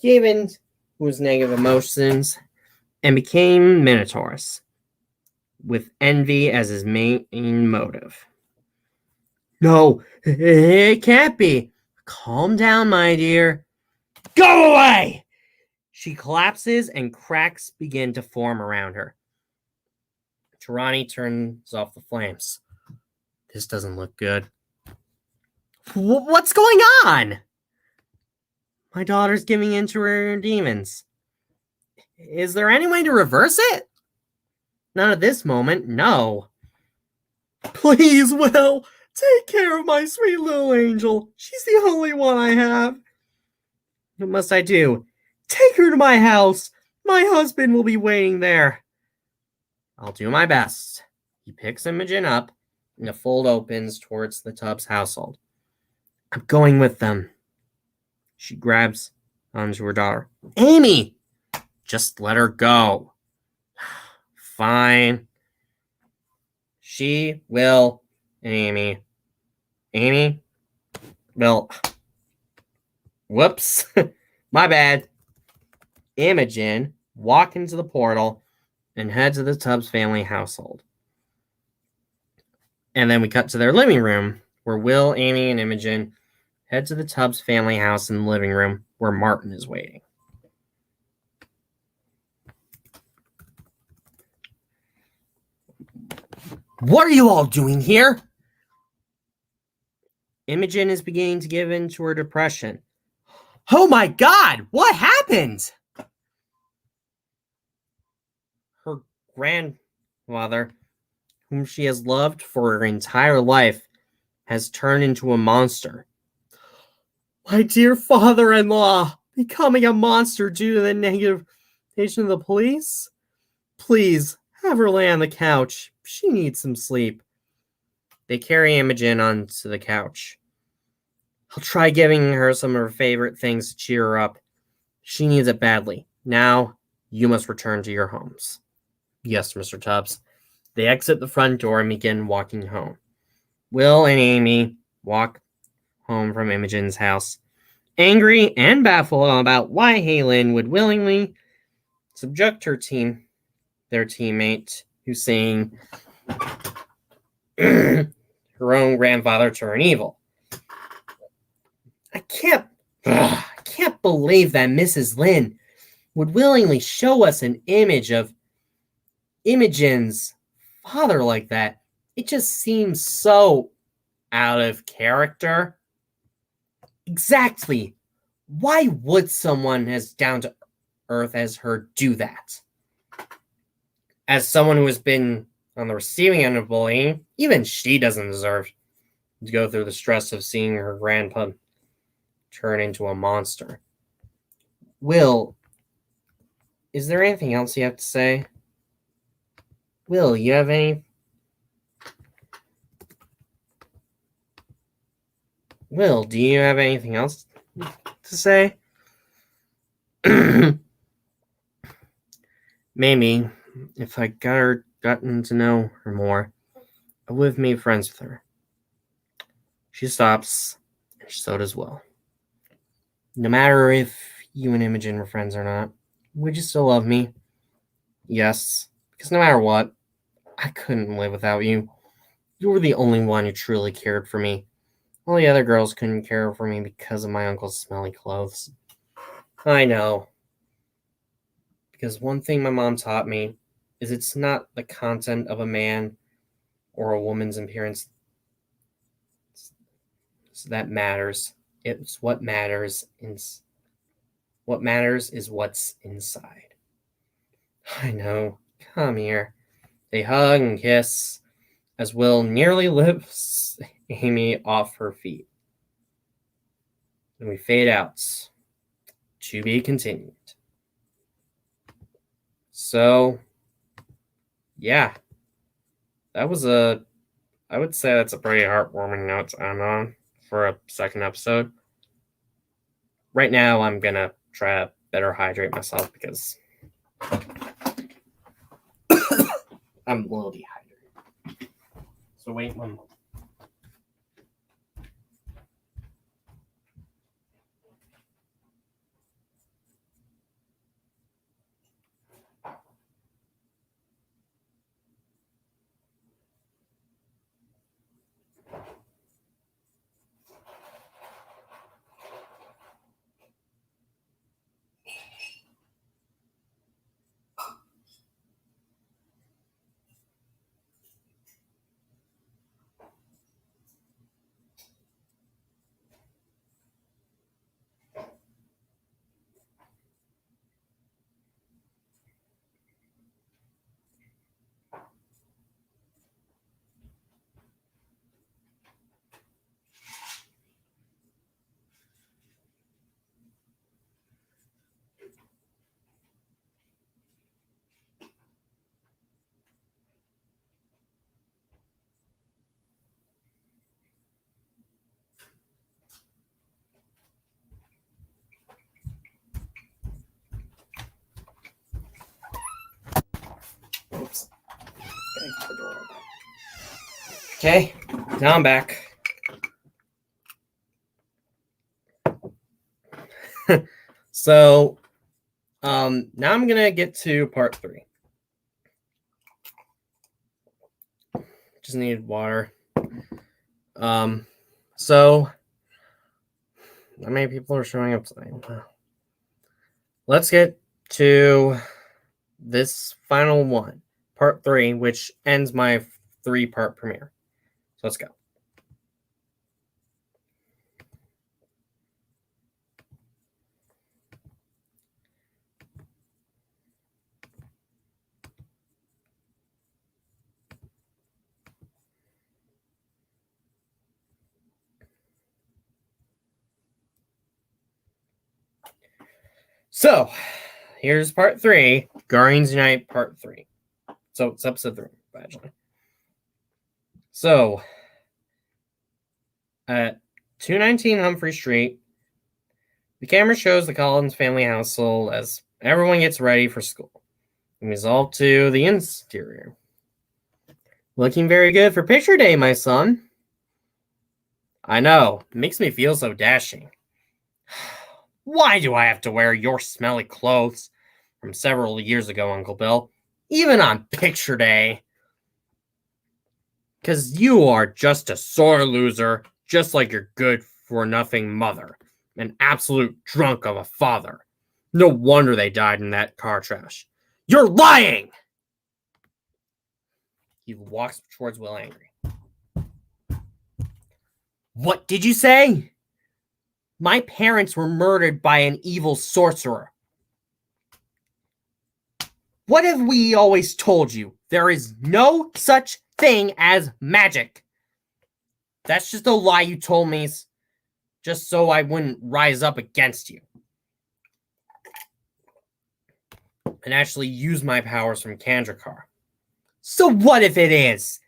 gave in to his negative emotions and became Minotaurus, with envy as his main motive. No, it can't be. Calm down, my dear. Go away! She collapses and cracks begin to form around her. Tirani turns off the flames. This doesn't look good. What's going on? My daughter's giving in to her demons. Is there any way to reverse it? Not at this moment, no. Please, Will, take care of my sweet little angel. She's the only one I have. What must I do? Take her to my house. My husband will be waiting there. I'll do my best. He picks Imogen up, and the fold opens towards the Tubbs household. I'm going with them. She grabs onto her daughter. Amy! Just let her go. Fine. She, Will, and Amy. Amy? Will. Whoops. My bad. Imogen walk into the portal and head to the Tubbs family household. And then we cut to their living room, where Will, Amy, and Imogen head to the Tubbs family house in the living room, where Martin is waiting. What are you all doing here? Imogen is beginning to give in to her depression. Oh my God! What happened? Her grandfather, whom she has loved for her entire life, has turned into a monster. My dear father-in-law, becoming a monster due to the negative of the police? Please, have her lay on the couch. She needs some sleep. They carry Imogen onto the couch. I'll try giving her some of her favorite things to cheer her up. She needs it badly. Now, you must return to your homes. Yes, Mr. Tubbs. They exit the front door and begin walking home. Will and Amy walk home from Imogen's house, angry and baffled about why Halen would willingly subject their teammate, who's saying her own grandfather turn evil. I can't believe that Mrs. Lynn would willingly show us an image of Imogen's father like that. It just seems so out of character. Exactly. Why would someone as down to earth as her do that? As someone who has been on the receiving end of bullying, even she doesn't deserve to go through the stress of seeing her grandpa turn into a monster. Will, is there anything else you have to say? Will, you have any? Will, do you have anything else to say? Maybe, if I gotten to know her more, I would have made friends with her. She stops, and so does Will. No matter if you and Imogen were friends or not, would you still love me? Yes, because no matter what, I couldn't live without you. You were the only one who truly cared for me. All the other girls couldn't care for me because of my uncle's smelly clothes. I know. Because one thing my mom taught me is it's not the content of a man or a woman's appearance that matters. It's what matters. What matters is what's inside. I know. Come here. They hug and kiss as Will nearly lifts Amy off her feet. And we fade out. To be continued. So, yeah. I would say that's a pretty heartwarming note to end on for a second episode. Right now, I'm going to try to better hydrate myself because I'm a little dehydrated. So wait one moment. Oops. Okay, now I'm back. So, now I'm gonna get to part 3. Just needed water. So not many people are showing up today. Let's get to this final one, part 3, which ends my 3-part premiere. So let's go. So, here's part 3, Guardians Unite part 3. So, it's episode 3, actually. So, at 219 Humphrey Street, the camera shows the Collins family household as everyone gets ready for school. And we resolve to the interior. Looking very good for picture day, my son. I know, it makes me feel so dashing. Why do I have to wear your smelly clothes from several years ago, Uncle Bill? Even on picture day. 'Cause you are just a sore loser, just like your good-for-nothing mother. An absolute drunk of a father. No wonder they died in that car crash. You're lying! He walks towards Will angry. What did you say? My parents were murdered by an evil sorcerer. What have we always told you? There is no such thing as magic. That's just a lie you told me, just so I wouldn't rise up against you. And actually use my powers from Kandrakar. So what if it is?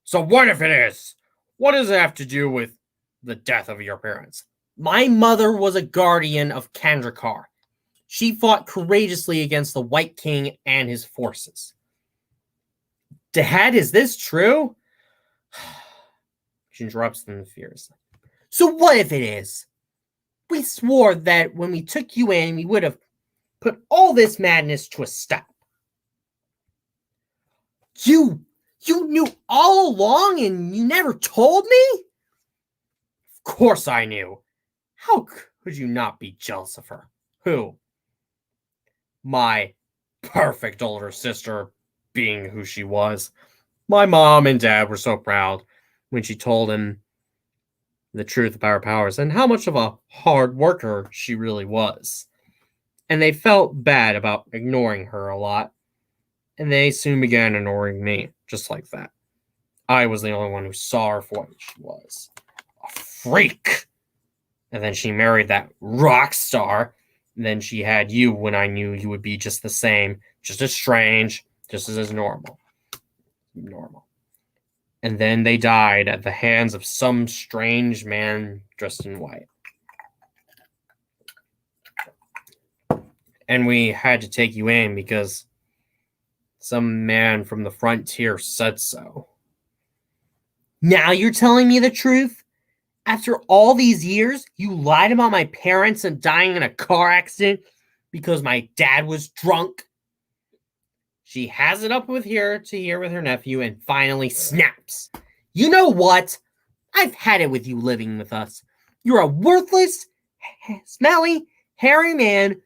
So what if it is? What does it have to do with the death of your parents. My mother was a guardian of Kandrakar. She fought courageously against the White King and his forces. Dad, is this true? She interrupts them fiercely. So what if it is? We swore that when we took you in, we would have put all this madness to a stop. You knew all along and you never told me? Of course I knew. How could you not be jealous of her? Who? My perfect older sister, being who she was. My mom and dad were so proud when she told him the truth about her powers and how much of a hard worker she really was. And they felt bad about ignoring her a lot. And they soon began ignoring me, just like that. I was the only one who saw her for what she was. A freak! And then she married that rock star. And then she had you when I knew you would be just the same, just as strange, just as normal. And then they died at the hands of some strange man dressed in white. And we had to take you in because some man from the frontier said so. Now you're telling me the truth? After all these years, you lied about my parents and dying in a car accident because my dad was drunk? She has it up with here with her nephew and finally snaps. You know what? I've had it with you living with us. You're a worthless, smelly, hairy man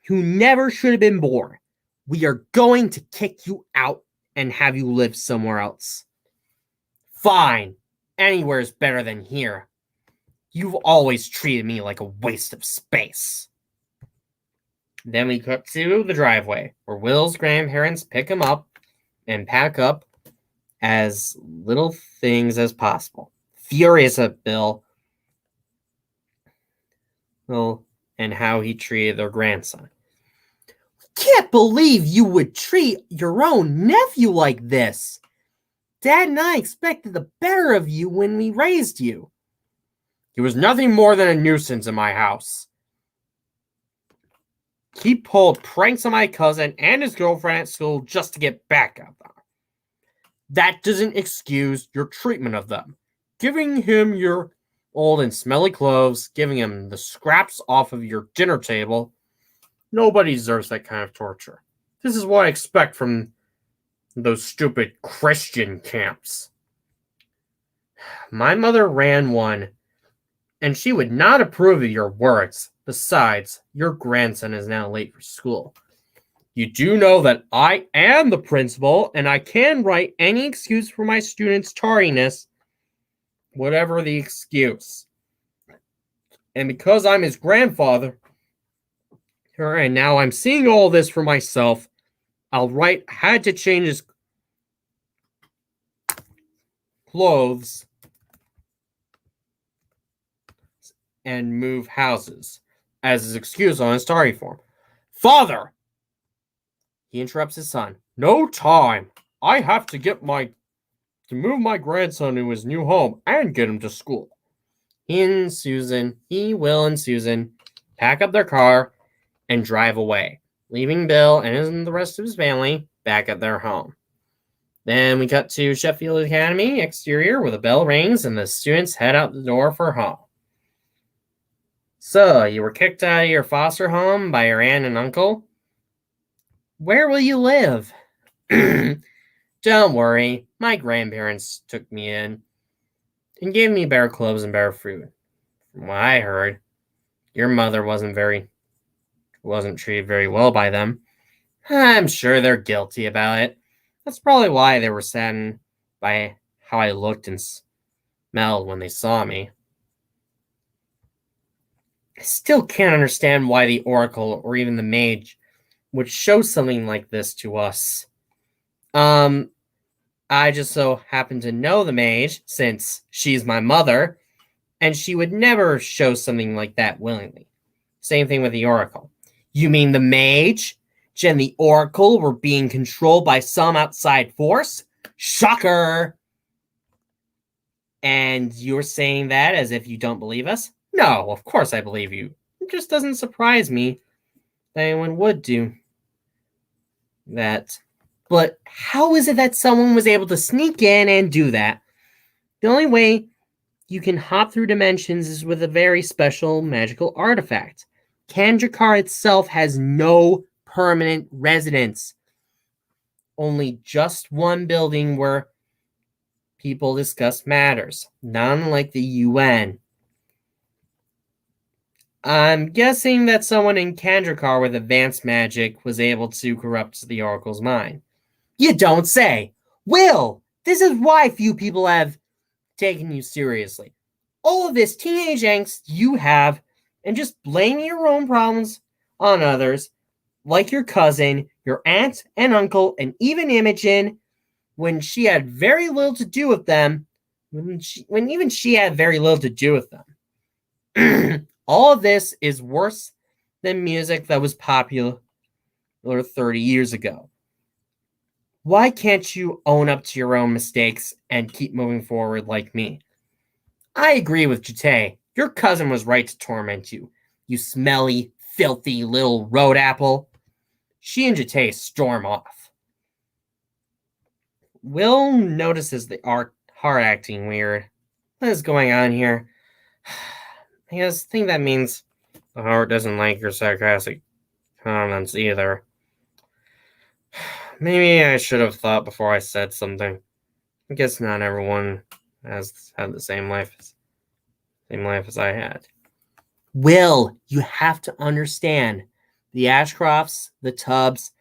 who never should have been born. We are going to kick you out and have you live somewhere else. Fine. Anywhere's better than here. You've always treated me like a waste of space. Then we cut to the driveway, where Will's grandparents pick him up and pack up as little things as possible. Furious at Bill and how he treated their grandson. Can't believe you would treat your own nephew like this. Dad and I expected the better of you when we raised you. He was nothing more than a nuisance in my house. He pulled pranks on my cousin and his girlfriend at school just to get back at them. That doesn't excuse your treatment of them. Giving him your old and smelly clothes, giving him the scraps off of your dinner table. Nobody deserves that kind of torture. This is what I expect from those stupid Christian camps. My mother ran one, and she would not approve of your words. Besides, your grandson is now late for school. You do know that I am the principal, and I can write any excuse for my students' tardiness, whatever the excuse. And because I'm his grandfather, and now I'm seeing all this for myself, had to change his clothes and move houses as his excuse on his tardy form. Father! He interrupts his son. No time. I have to move my grandson to his new home and get him to school. Will and Susan pack up their car and drive away, leaving Bill and the rest of his family back at their home. Then we cut to Sheffield Academy exterior where the bell rings and the students head out the door for home. So, you were kicked out of your foster home by your aunt and uncle? Where will you live? Don't worry, my grandparents took me in and gave me better clothes and better food. From what I heard, your mother wasn't treated very well by them. I'm sure they're guilty about it. That's probably why they were saddened by how I looked and smelled when they saw me. I still can't understand why the Oracle or even the Mage would show something like this to us. I just so happen to know the Mage, since she's my mother, and she would never show something like that willingly. Same thing with the Oracle. You mean the Mage and the Oracle were being controlled by some outside force? Shocker! And you're saying that as if you don't believe us? No, of course I believe you. It just doesn't surprise me that anyone would do that. But how is it that someone was able to sneak in and do that? The only way you can hop through dimensions is with a very special magical artifact. Kandrakar itself has no permanent residence. Only just one building where people discuss matters, not unlike the UN. I'm guessing that someone in Kandrakar with advanced magic was able to corrupt the Oracle's mind. You don't say! Will! This is why few people have taken you seriously. All of this teenage angst you have, and just blaming your own problems on others, like your cousin, your aunt and uncle, and even Imogen, when she had very little to do with them, when even she had very little to do with them. All of this is worse than music that was popular 30 years ago. Why can't you own up to your own mistakes and keep moving forward like me? I agree with Jite. Your cousin was right to torment you, you smelly, filthy little road apple. She and Jite storm off. Will notices the heart acting weird. What is going on here? I think that means the heart doesn't like your sarcastic comments either. Maybe I should have thought before I said something. I guess not everyone has had the same life as I had. Will, you have to understand. The Ashcrofts, the Tubbs,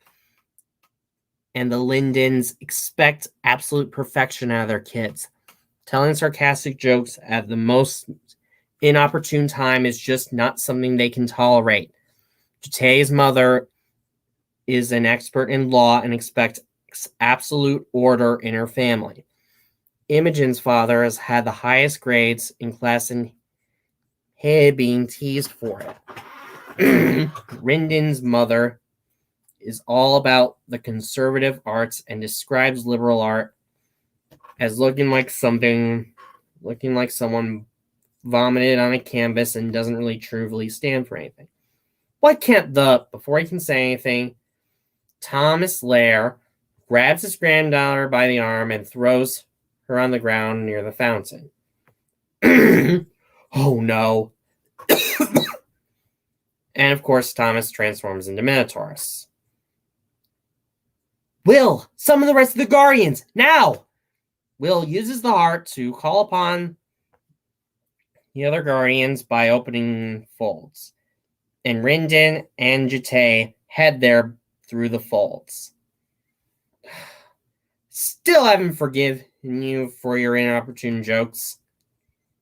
and the Lindens expect absolute perfection out of their kids. Telling sarcastic jokes at the most inopportune time is just not something they can tolerate. Jite's mother is an expert in law and expects absolute order in her family. Imogen's father has had the highest grades in class and being teased for it. Rinden's mother is all about the conservative arts and describes liberal art as looking like someone vomited on a canvas and doesn't really truly stand for anything. Why can't before he can say anything, Thomas Lair grabs his granddaughter by the arm and throws her on the ground near the fountain. Oh no. And of course, Thomas transforms into Minotaurus. Will, summon the rest of the Guardians, now! Will uses the heart to call upon the other Guardians by opening folds. And Rinden and Jite head there through the folds. Still haven't forgiven you for your inopportune jokes.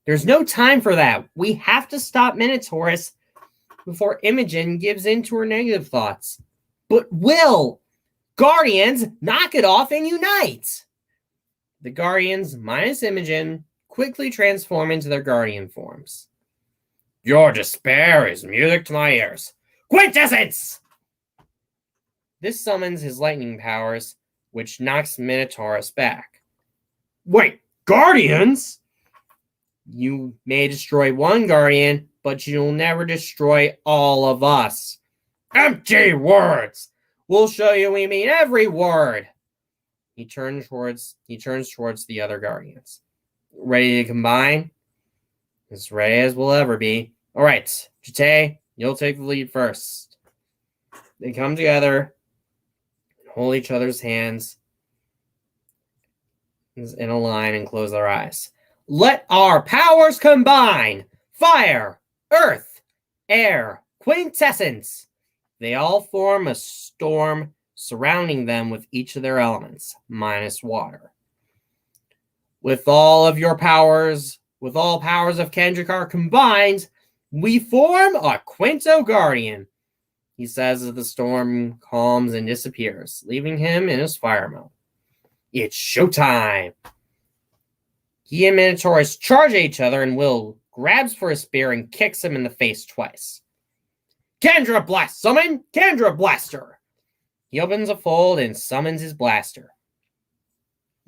There's no time for that. We have to stop Minotaurus before Imogen gives in to her negative thoughts. But Will, Guardians, knock it off and unite! The Guardians, minus Imogen, quickly transform into their Guardian forms. Your despair is music to my ears. Quintessence! This summons his lightning powers, which knocks Minotaurus back. Wait, Guardians? You may destroy one Guardian, but you'll never destroy all of us. Empty words! We'll show you we mean every word. He turns towards the other Guardians. Ready to combine? As ready as we'll ever be. All right, Jite, you'll take the lead first. They come together, hold each other's hands in a line and close their eyes. Let our powers combine! Fire, earth, air, quintessence. They all form a storm surrounding them with each of their elements, minus water. With all powers of Kandrakar combined, we form a Quinto Guardian, he says as the storm calms and disappears, leaving him in his fire mode. It's showtime! He and Minotaurus charge at each other, and Will grabs for his spear and kicks him in the face twice. Kandra Blast! Summon Kandra Blaster! He opens a fold and summons his blaster.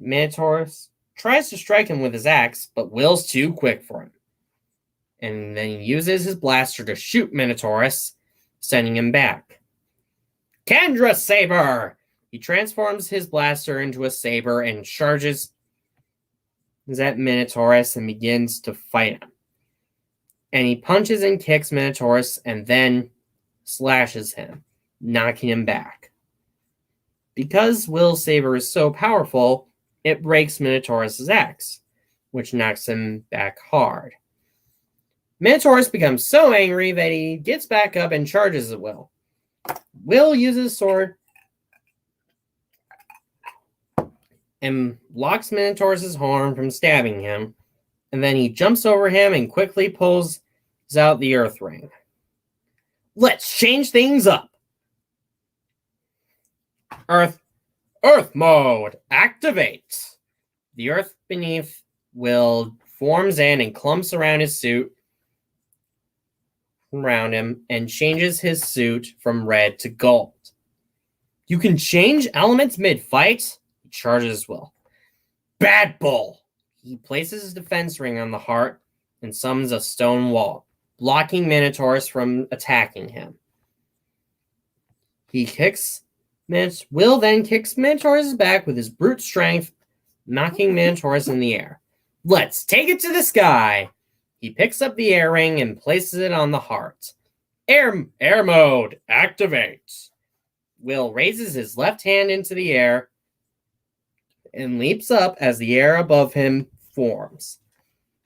Minotaurus tries to strike him with his axe, but Will's too quick for him. And then he uses his blaster to shoot Minotaurus, sending him back. Kendra Saber! He transforms his blaster into a saber and charges at Minotaurus and begins to fight him. And he punches and kicks Minotaurus and then slashes him, knocking him back. Because Will's saber is so powerful, it breaks Minotaurus' axe, which knocks him back hard. Minotaurus becomes so angry that he gets back up and charges at Will. Will uses his sword and blocks Minotaurus' horn from stabbing him, and then he jumps over him and quickly pulls out the Earth Ring. Let's change things up! Earth mode, activate! The earth beneath Will forms in and clumps around his suit, around him, and changes his suit from red to gold. You can change elements mid-fight? He charges Will. Bad Bull! He places his defense ring on the heart and summons a stone wall, blocking Minotaurus from attacking him. Will then kicks Minotaurus' back with his brute strength, knocking Minotaurus in the air. Let's take it to the sky! He picks up the air ring and places it on the heart. Air mode, activate! Will raises his left hand into the air and leaps up as the air above him forms,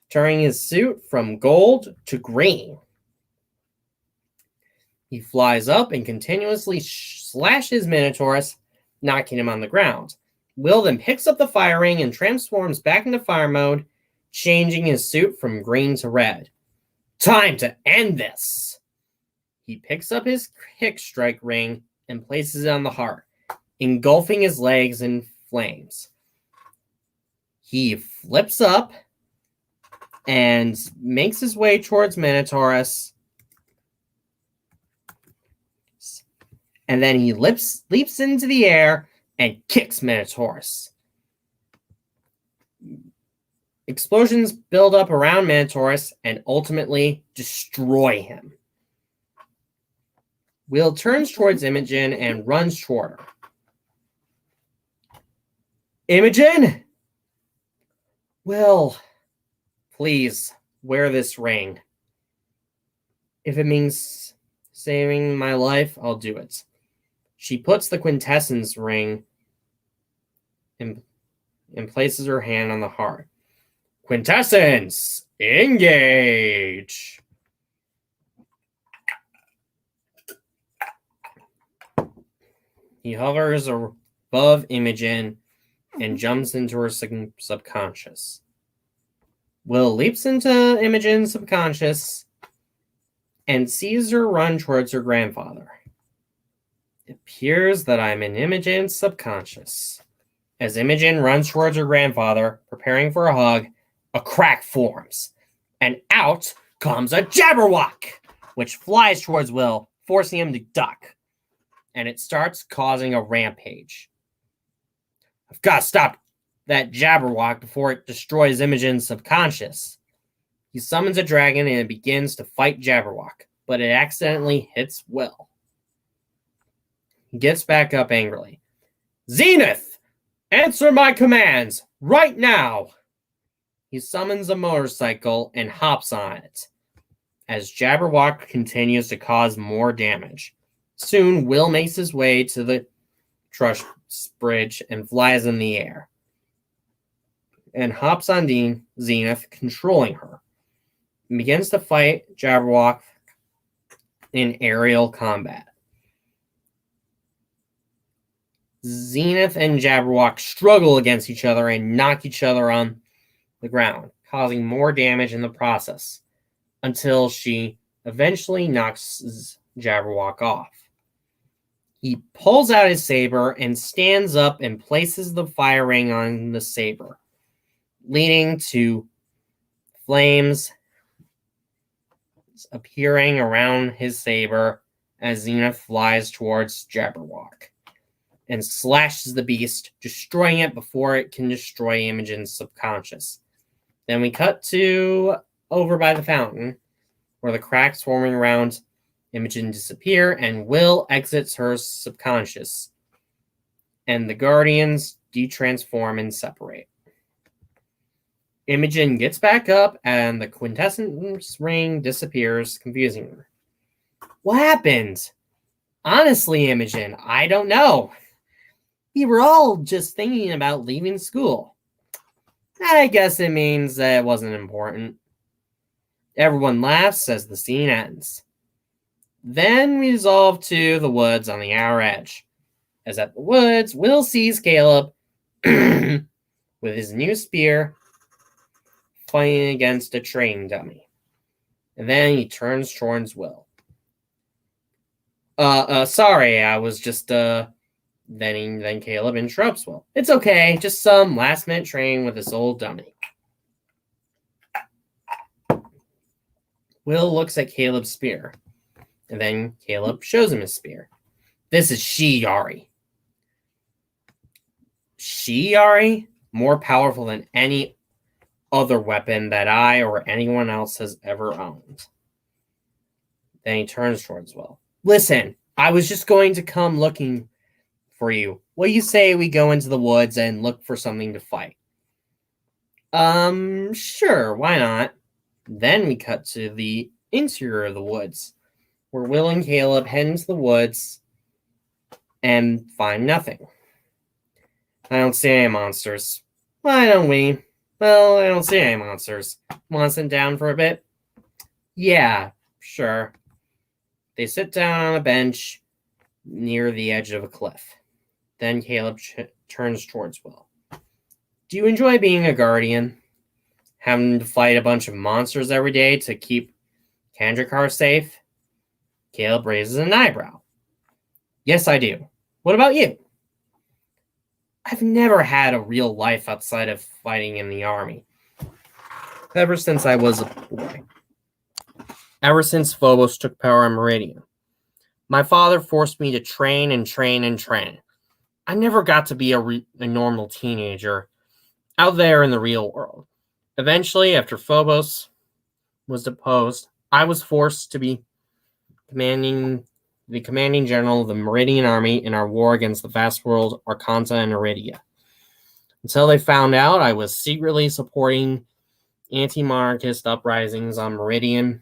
turning his suit from gold to green. He flies up and continuously slashes Minotaurus, knocking him on the ground. Will then picks up the fire ring and transforms back into fire mode, changing his suit from green to red. Time to end this! He picks up his kick strike ring and places it on the heart, engulfing his legs in flames. He flips up and makes his way towards Minotaurus, and then he leaps into the air and kicks Minotaurus. Explosions build up around Minotaurus and ultimately destroy him. Will turns towards Imogen and runs toward her. Imogen! Will, please wear this ring. If it means saving my life, I'll do it. She puts the quintessence ring and places her hand on the heart. Quintessence, engage! He hovers above Imogen and jumps into her subconscious. Will leaps into Imogen's subconscious and sees her run towards her grandfather. It appears that I'm in Imogen's subconscious. As Imogen runs towards her grandfather, preparing for a hug, a crack forms, and out comes a Jabberwock, which flies towards Will, forcing him to duck. And it starts causing a rampage. I've got to stop that Jabberwock before it destroys Imogen's subconscious. He summons a dragon and it begins to fight Jabberwock, but it accidentally hits Will. He gets back up angrily. Zenith! Answer my commands! Right now! He summons a motorcycle and hops on it, as Jabberwock continues to cause more damage. Soon, Will makes his way to the truss bridge and flies in the air, and hops on Zenith, controlling her, and begins to fight Jabberwock in aerial combat. Zenith and Jabberwock struggle against each other and knock each other on the ground, causing more damage in the process, until she eventually knocks Jabberwock off. He pulls out his saber and stands up and places the fire ring on the saber, leading to flames appearing around his saber as Zenith flies towards Jabberwock. and slashes the beast, destroying it before it can destroy Imogen's subconscious. Then we cut to over by the fountain, where the cracks forming around Imogen disappear, and Will exits her subconscious, and the Guardians detransform and separate. Imogen gets back up, and the quintessence ring disappears, confusing her. What happened? Honestly, Imogen, I don't know. We were all just thinking about leaving school. I guess it means that it wasn't important. Everyone laughs as the scene ends. Then we dissolve to the woods on the outer edge. As at the woods, Will sees Caleb with his new spear fighting against a train dummy. And then he turns towards Will. Sorry, I was just, Then Caleb interrupts Will. It's okay, just some last-minute training with this old dummy. Will looks at Caleb's spear, and then Caleb shows him his spear. This is Shi-Yari. Shi-Yari? More powerful than any other weapon that I or anyone else has ever owned. Then he turns towards Will. Listen, I was just going to come looking for you. What do you say we go into the woods and look for something to fight? Sure, why not? Then we cut to the interior of the woods, where Will and Caleb head into the woods and find nothing. I don't see any monsters. Why don't we? Well, I don't see any monsters. Want to sit down for a bit? Yeah, sure. They sit down on a bench near the edge of a cliff. Then Caleb turns towards Will. Do you enjoy being a guardian? Having to fight a bunch of monsters every day to keep Kandrakar safe? Caleb raises an eyebrow. Yes, I do. What about you? I've never had a real life outside of fighting in the army. Ever since I was a boy. Ever since Phobos took power on Meridian. My father forced me to train and train and train. I never got to be a normal teenager out there in the real world. Eventually, after Phobos was deposed, I was forced to be the commanding general of the Meridian Army in our war against the vast world Arcanta and Iridia. Until they found out I was secretly supporting anti-monarchist uprisings on Meridian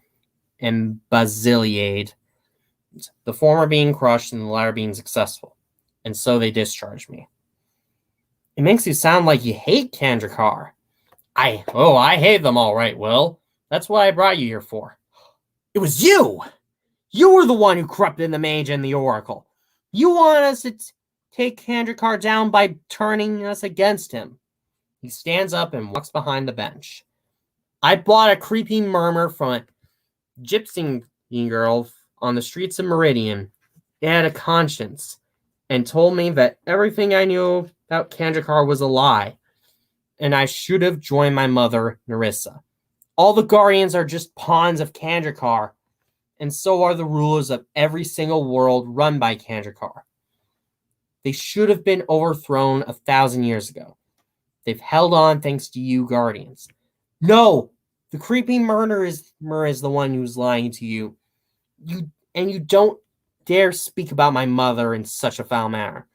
and Basiliade, the former being crushed and the latter being successful, and so they discharged me. It makes you sound like you hate Kandrakar. I hate them all right, Will. That's what I brought you here for. It was you! You were the one who corrupted the mage and the oracle. You want us to take Kandrakar down by turning us against him. He stands up and walks behind the bench. I bought a creepy murmur from a gypsy girl on the streets of Meridian. It had a conscience and told me that everything I knew about Kandrakar was a lie, and I should have joined my mother, Nerissa. All the Guardians are just pawns of Kandrakar, and so are the rulers of every single world run by Kandrakar. They should have been overthrown 1,000 years ago. They've held on thanks to you, Guardians. No! The creepy murderer is the one who's lying to you. You don't dare speak about my mother in such a foul manner.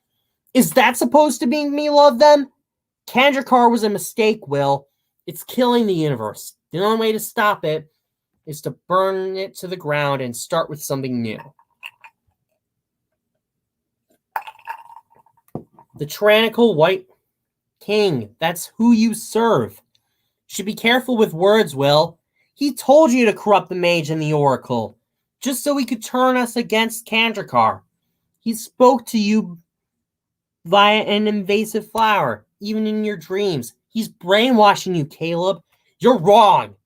Is that supposed to make me love them? Kandrakar was a mistake, Will. It's killing the universe. The only way to stop it is to burn it to the ground and start with something new. The tyrannical White King, that's who you serve. Should be careful with words, Will. He told you to corrupt the mage and the oracle, just so he could turn us against Kandrakar. He spoke to you via an invasive flower, even in your dreams. He's brainwashing you, Caleb. You're wrong.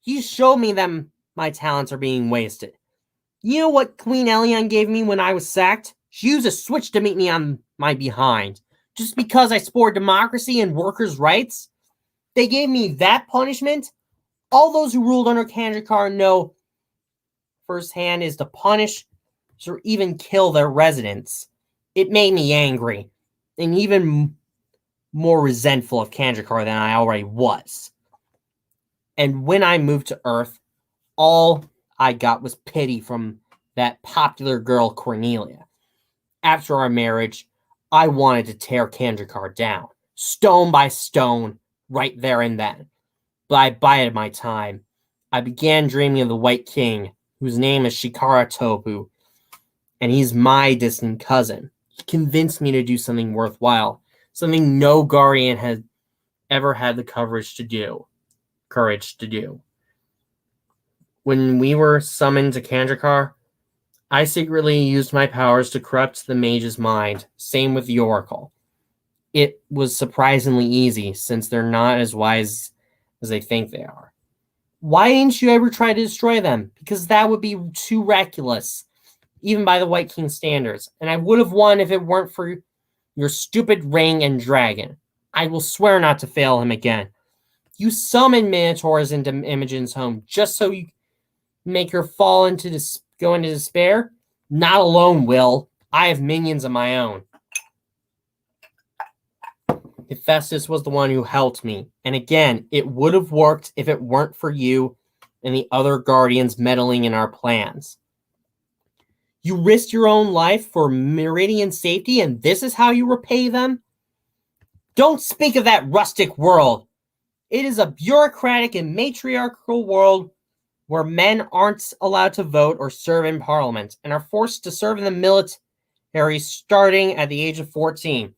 He showed me that my talents are being wasted. You know what Queen Elion gave me when I was sacked? She used a switch to meet me on my behind. Just because I support democracy and workers' rights? They gave me that punishment? All those who ruled under Kandrakar know firsthand is to punish or even kill their residents. It made me angry, and even more resentful of Kanjakar than I already was. And when I moved to Earth, all I got was pity from that popular girl Cornelia. After our marriage, I wanted to tear Kanjakar down, stone by stone, right there and then. But I bided my time. I began dreaming of the White King, whose name is Shikara Tobu, and he's my distant cousin. He convinced me to do something worthwhile, something no guardian had ever had the courage to do. When we were summoned to Kanjakar, I secretly used my powers to corrupt the mage's mind. Same with the Oracle. It was surprisingly easy, since they're not as wise as they think they are. Why didn't you ever try to destroy them? Because that would be too reckless, even by the White King standards. And I would have won if it weren't for your stupid ring and dragon. I will swear not to fail him again. You summon minotaurs into Imogen's home just so you make her go into despair? Not alone, Will. I have minions of my own. Hephaestus was the one who helped me. And again, it would have worked if it weren't for you and the other guardians meddling in our plans. You risked your own life for Meridian safety, and this is how you repay them? Don't speak of that rustic world. It is a bureaucratic and matriarchal world where men aren't allowed to vote or serve in parliament and are forced to serve in the military starting at the age of 14.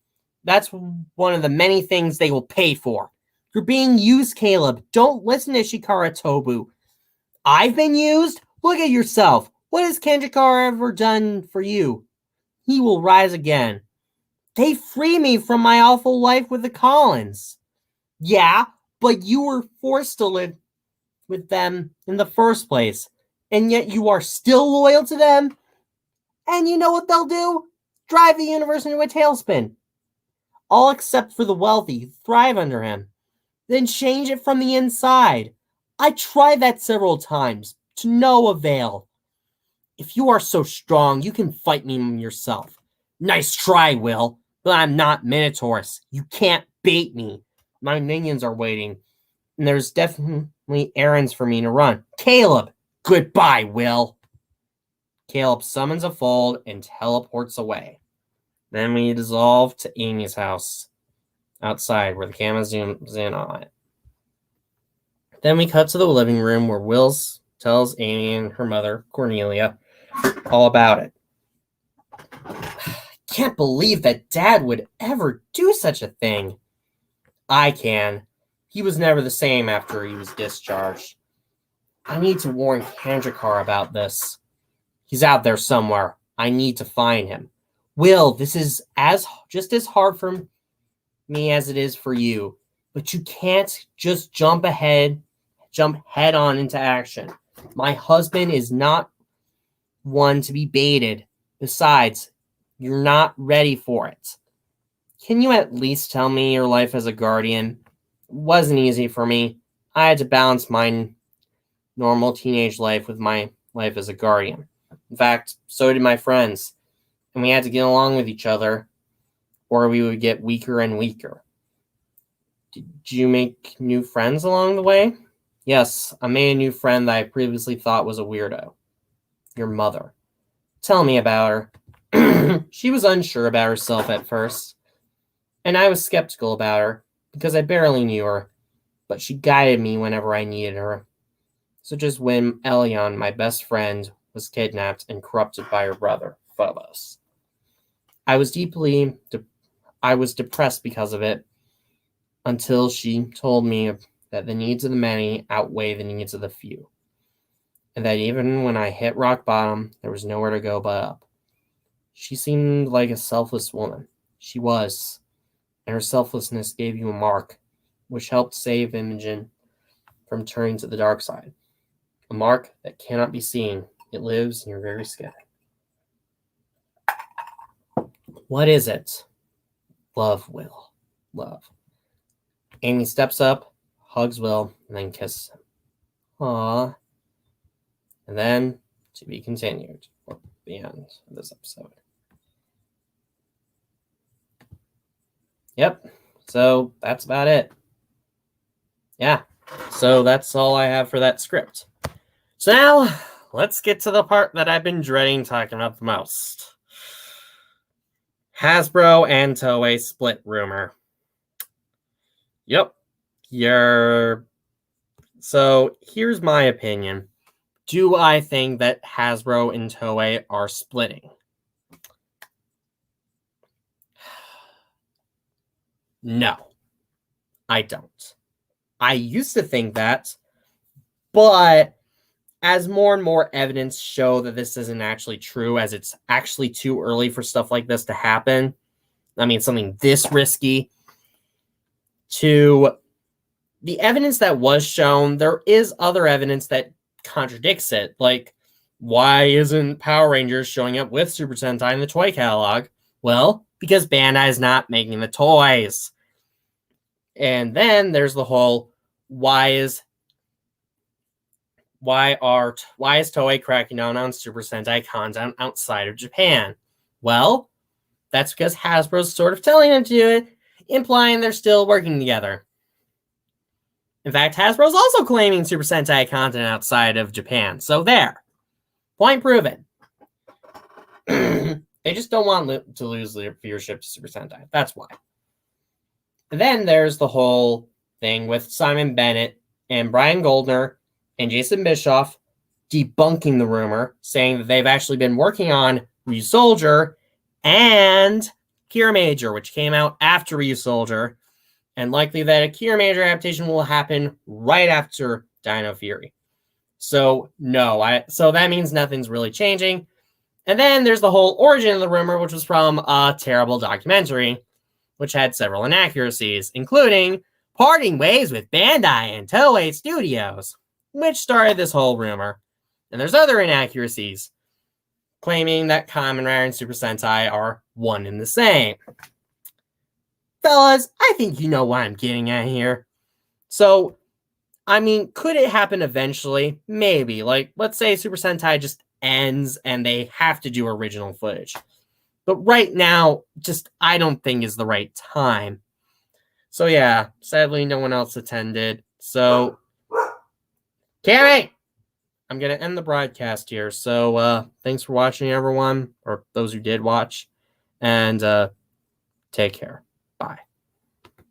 That's one of the many things they will pay for. You're being used, Caleb. Don't listen to Shikara Tobu. I've been used? Look at yourself. What has Kanjakar ever done for you? He will rise again. They free me from my awful life with the Collins. Yeah, but you were forced to live with them in the first place, and yet you are still loyal to them? And you know what they'll do? Drive the universe into a tailspin. All except for the wealthy who thrive under him. Then change it from the inside. I tried that several times, to no avail. If you are so strong, you can fight me yourself. Nice try, Will, but I'm not Minotaurus. You can't bait me. My minions are waiting, and there's definitely errands for me to run. Caleb, goodbye, Will. Caleb summons a fold and teleports away. Then we dissolve to Amy's house outside, where the camera zooms in on it. Then we cut to the living room where Wills tells Amy and her mother, Cornelia, all about it. I can't believe that Dad would ever do such a thing. I can. He was never the same after he was discharged. I need to warn Kanjakar about this. He's out there somewhere. I need to find him. Will, this is just as hard for me as it is for you. But you can't just jump head on into action. My husband is not one to be baited. Besides, you're not ready for it. Can you at least tell me your life as a guardian? It wasn't easy for me. I had to balance my normal teenage life with my life as a guardian. In fact, so did my friends. And we had to get along with each other, or we would get weaker and weaker. Did you make new friends along the way? Yes, I made a new friend that I previously thought was a weirdo. Your mother. Tell me about her. She was unsure about herself at first, and I was skeptical about her because I barely knew her, but she guided me whenever I needed her. Such as when Elion, my best friend, was kidnapped and corrupted by her brother, Phobos. I was depressed because of it, until she told me that the needs of the many outweigh the needs of the few, and that even when I hit rock bottom, there was nowhere to go but up. She seemed like a selfless woman. She was, and her selflessness gave you a mark, which helped save Imogen from turning to the dark side. A mark that cannot be seen. It lives in your very skin. What is it? Love, Will. Love. Amy steps up, hugs Will, and then kisses him. Aww. And then, to be continued. The end of this episode. Yep. So that's about it. Yeah. So that's all I have for that script. So now let's get to the part that I've been dreading talking about the most. Hasbro and Toei split rumor. Yep. So here's my opinion. Do I think that Hasbro and Toei are splitting? No, I don't. I used to think that, but as more and more evidence show that this isn't actually true, as it's actually too early for stuff like this to happen, I mean, something this risky, to the evidence that was shown, there is other evidence that contradicts it. Like, why isn't Power Rangers showing up with Super Sentai in the toy catalog? Well, because Bandai is not making the toys. And then there's the whole why is Toei cracking down on Super Sentai content outside of Japan? Well, that's because Hasbro's sort of telling them to do it, implying they're still working together. In fact, Hasbro's also claiming Super Sentai content outside of Japan. So there. Point proven. They just don't want to lose their viewership to Super Sentai. That's why. And then there's the whole thing with Simon Bennett and Brian Goldner and Jason Bischoff debunking the rumor, saying that they've actually been working on Ryusoulger and Kira Major, which came out after Ryusoulger, and likely that a Kira Major adaptation will happen right after Dino Fury. So no, so that means nothing's really changing. And then there's the whole origin of the rumor, which was from a terrible documentary, which had several inaccuracies, including parting ways with Bandai and Toei Studios, which started this whole rumor. And there's other inaccuracies, claiming that Kamen Rider and Super Sentai are one and the same. Fellas, I think you know what I'm getting at here. So, I mean, could it happen eventually? Maybe. Like, let's say Super Sentai just ends and they have to do original footage. But right now, just I don't think is the right time. So yeah, sadly no one else attended. So Carrie, I'm gonna end the broadcast here. So thanks for watching, everyone, or those who did watch, and take care. Bye.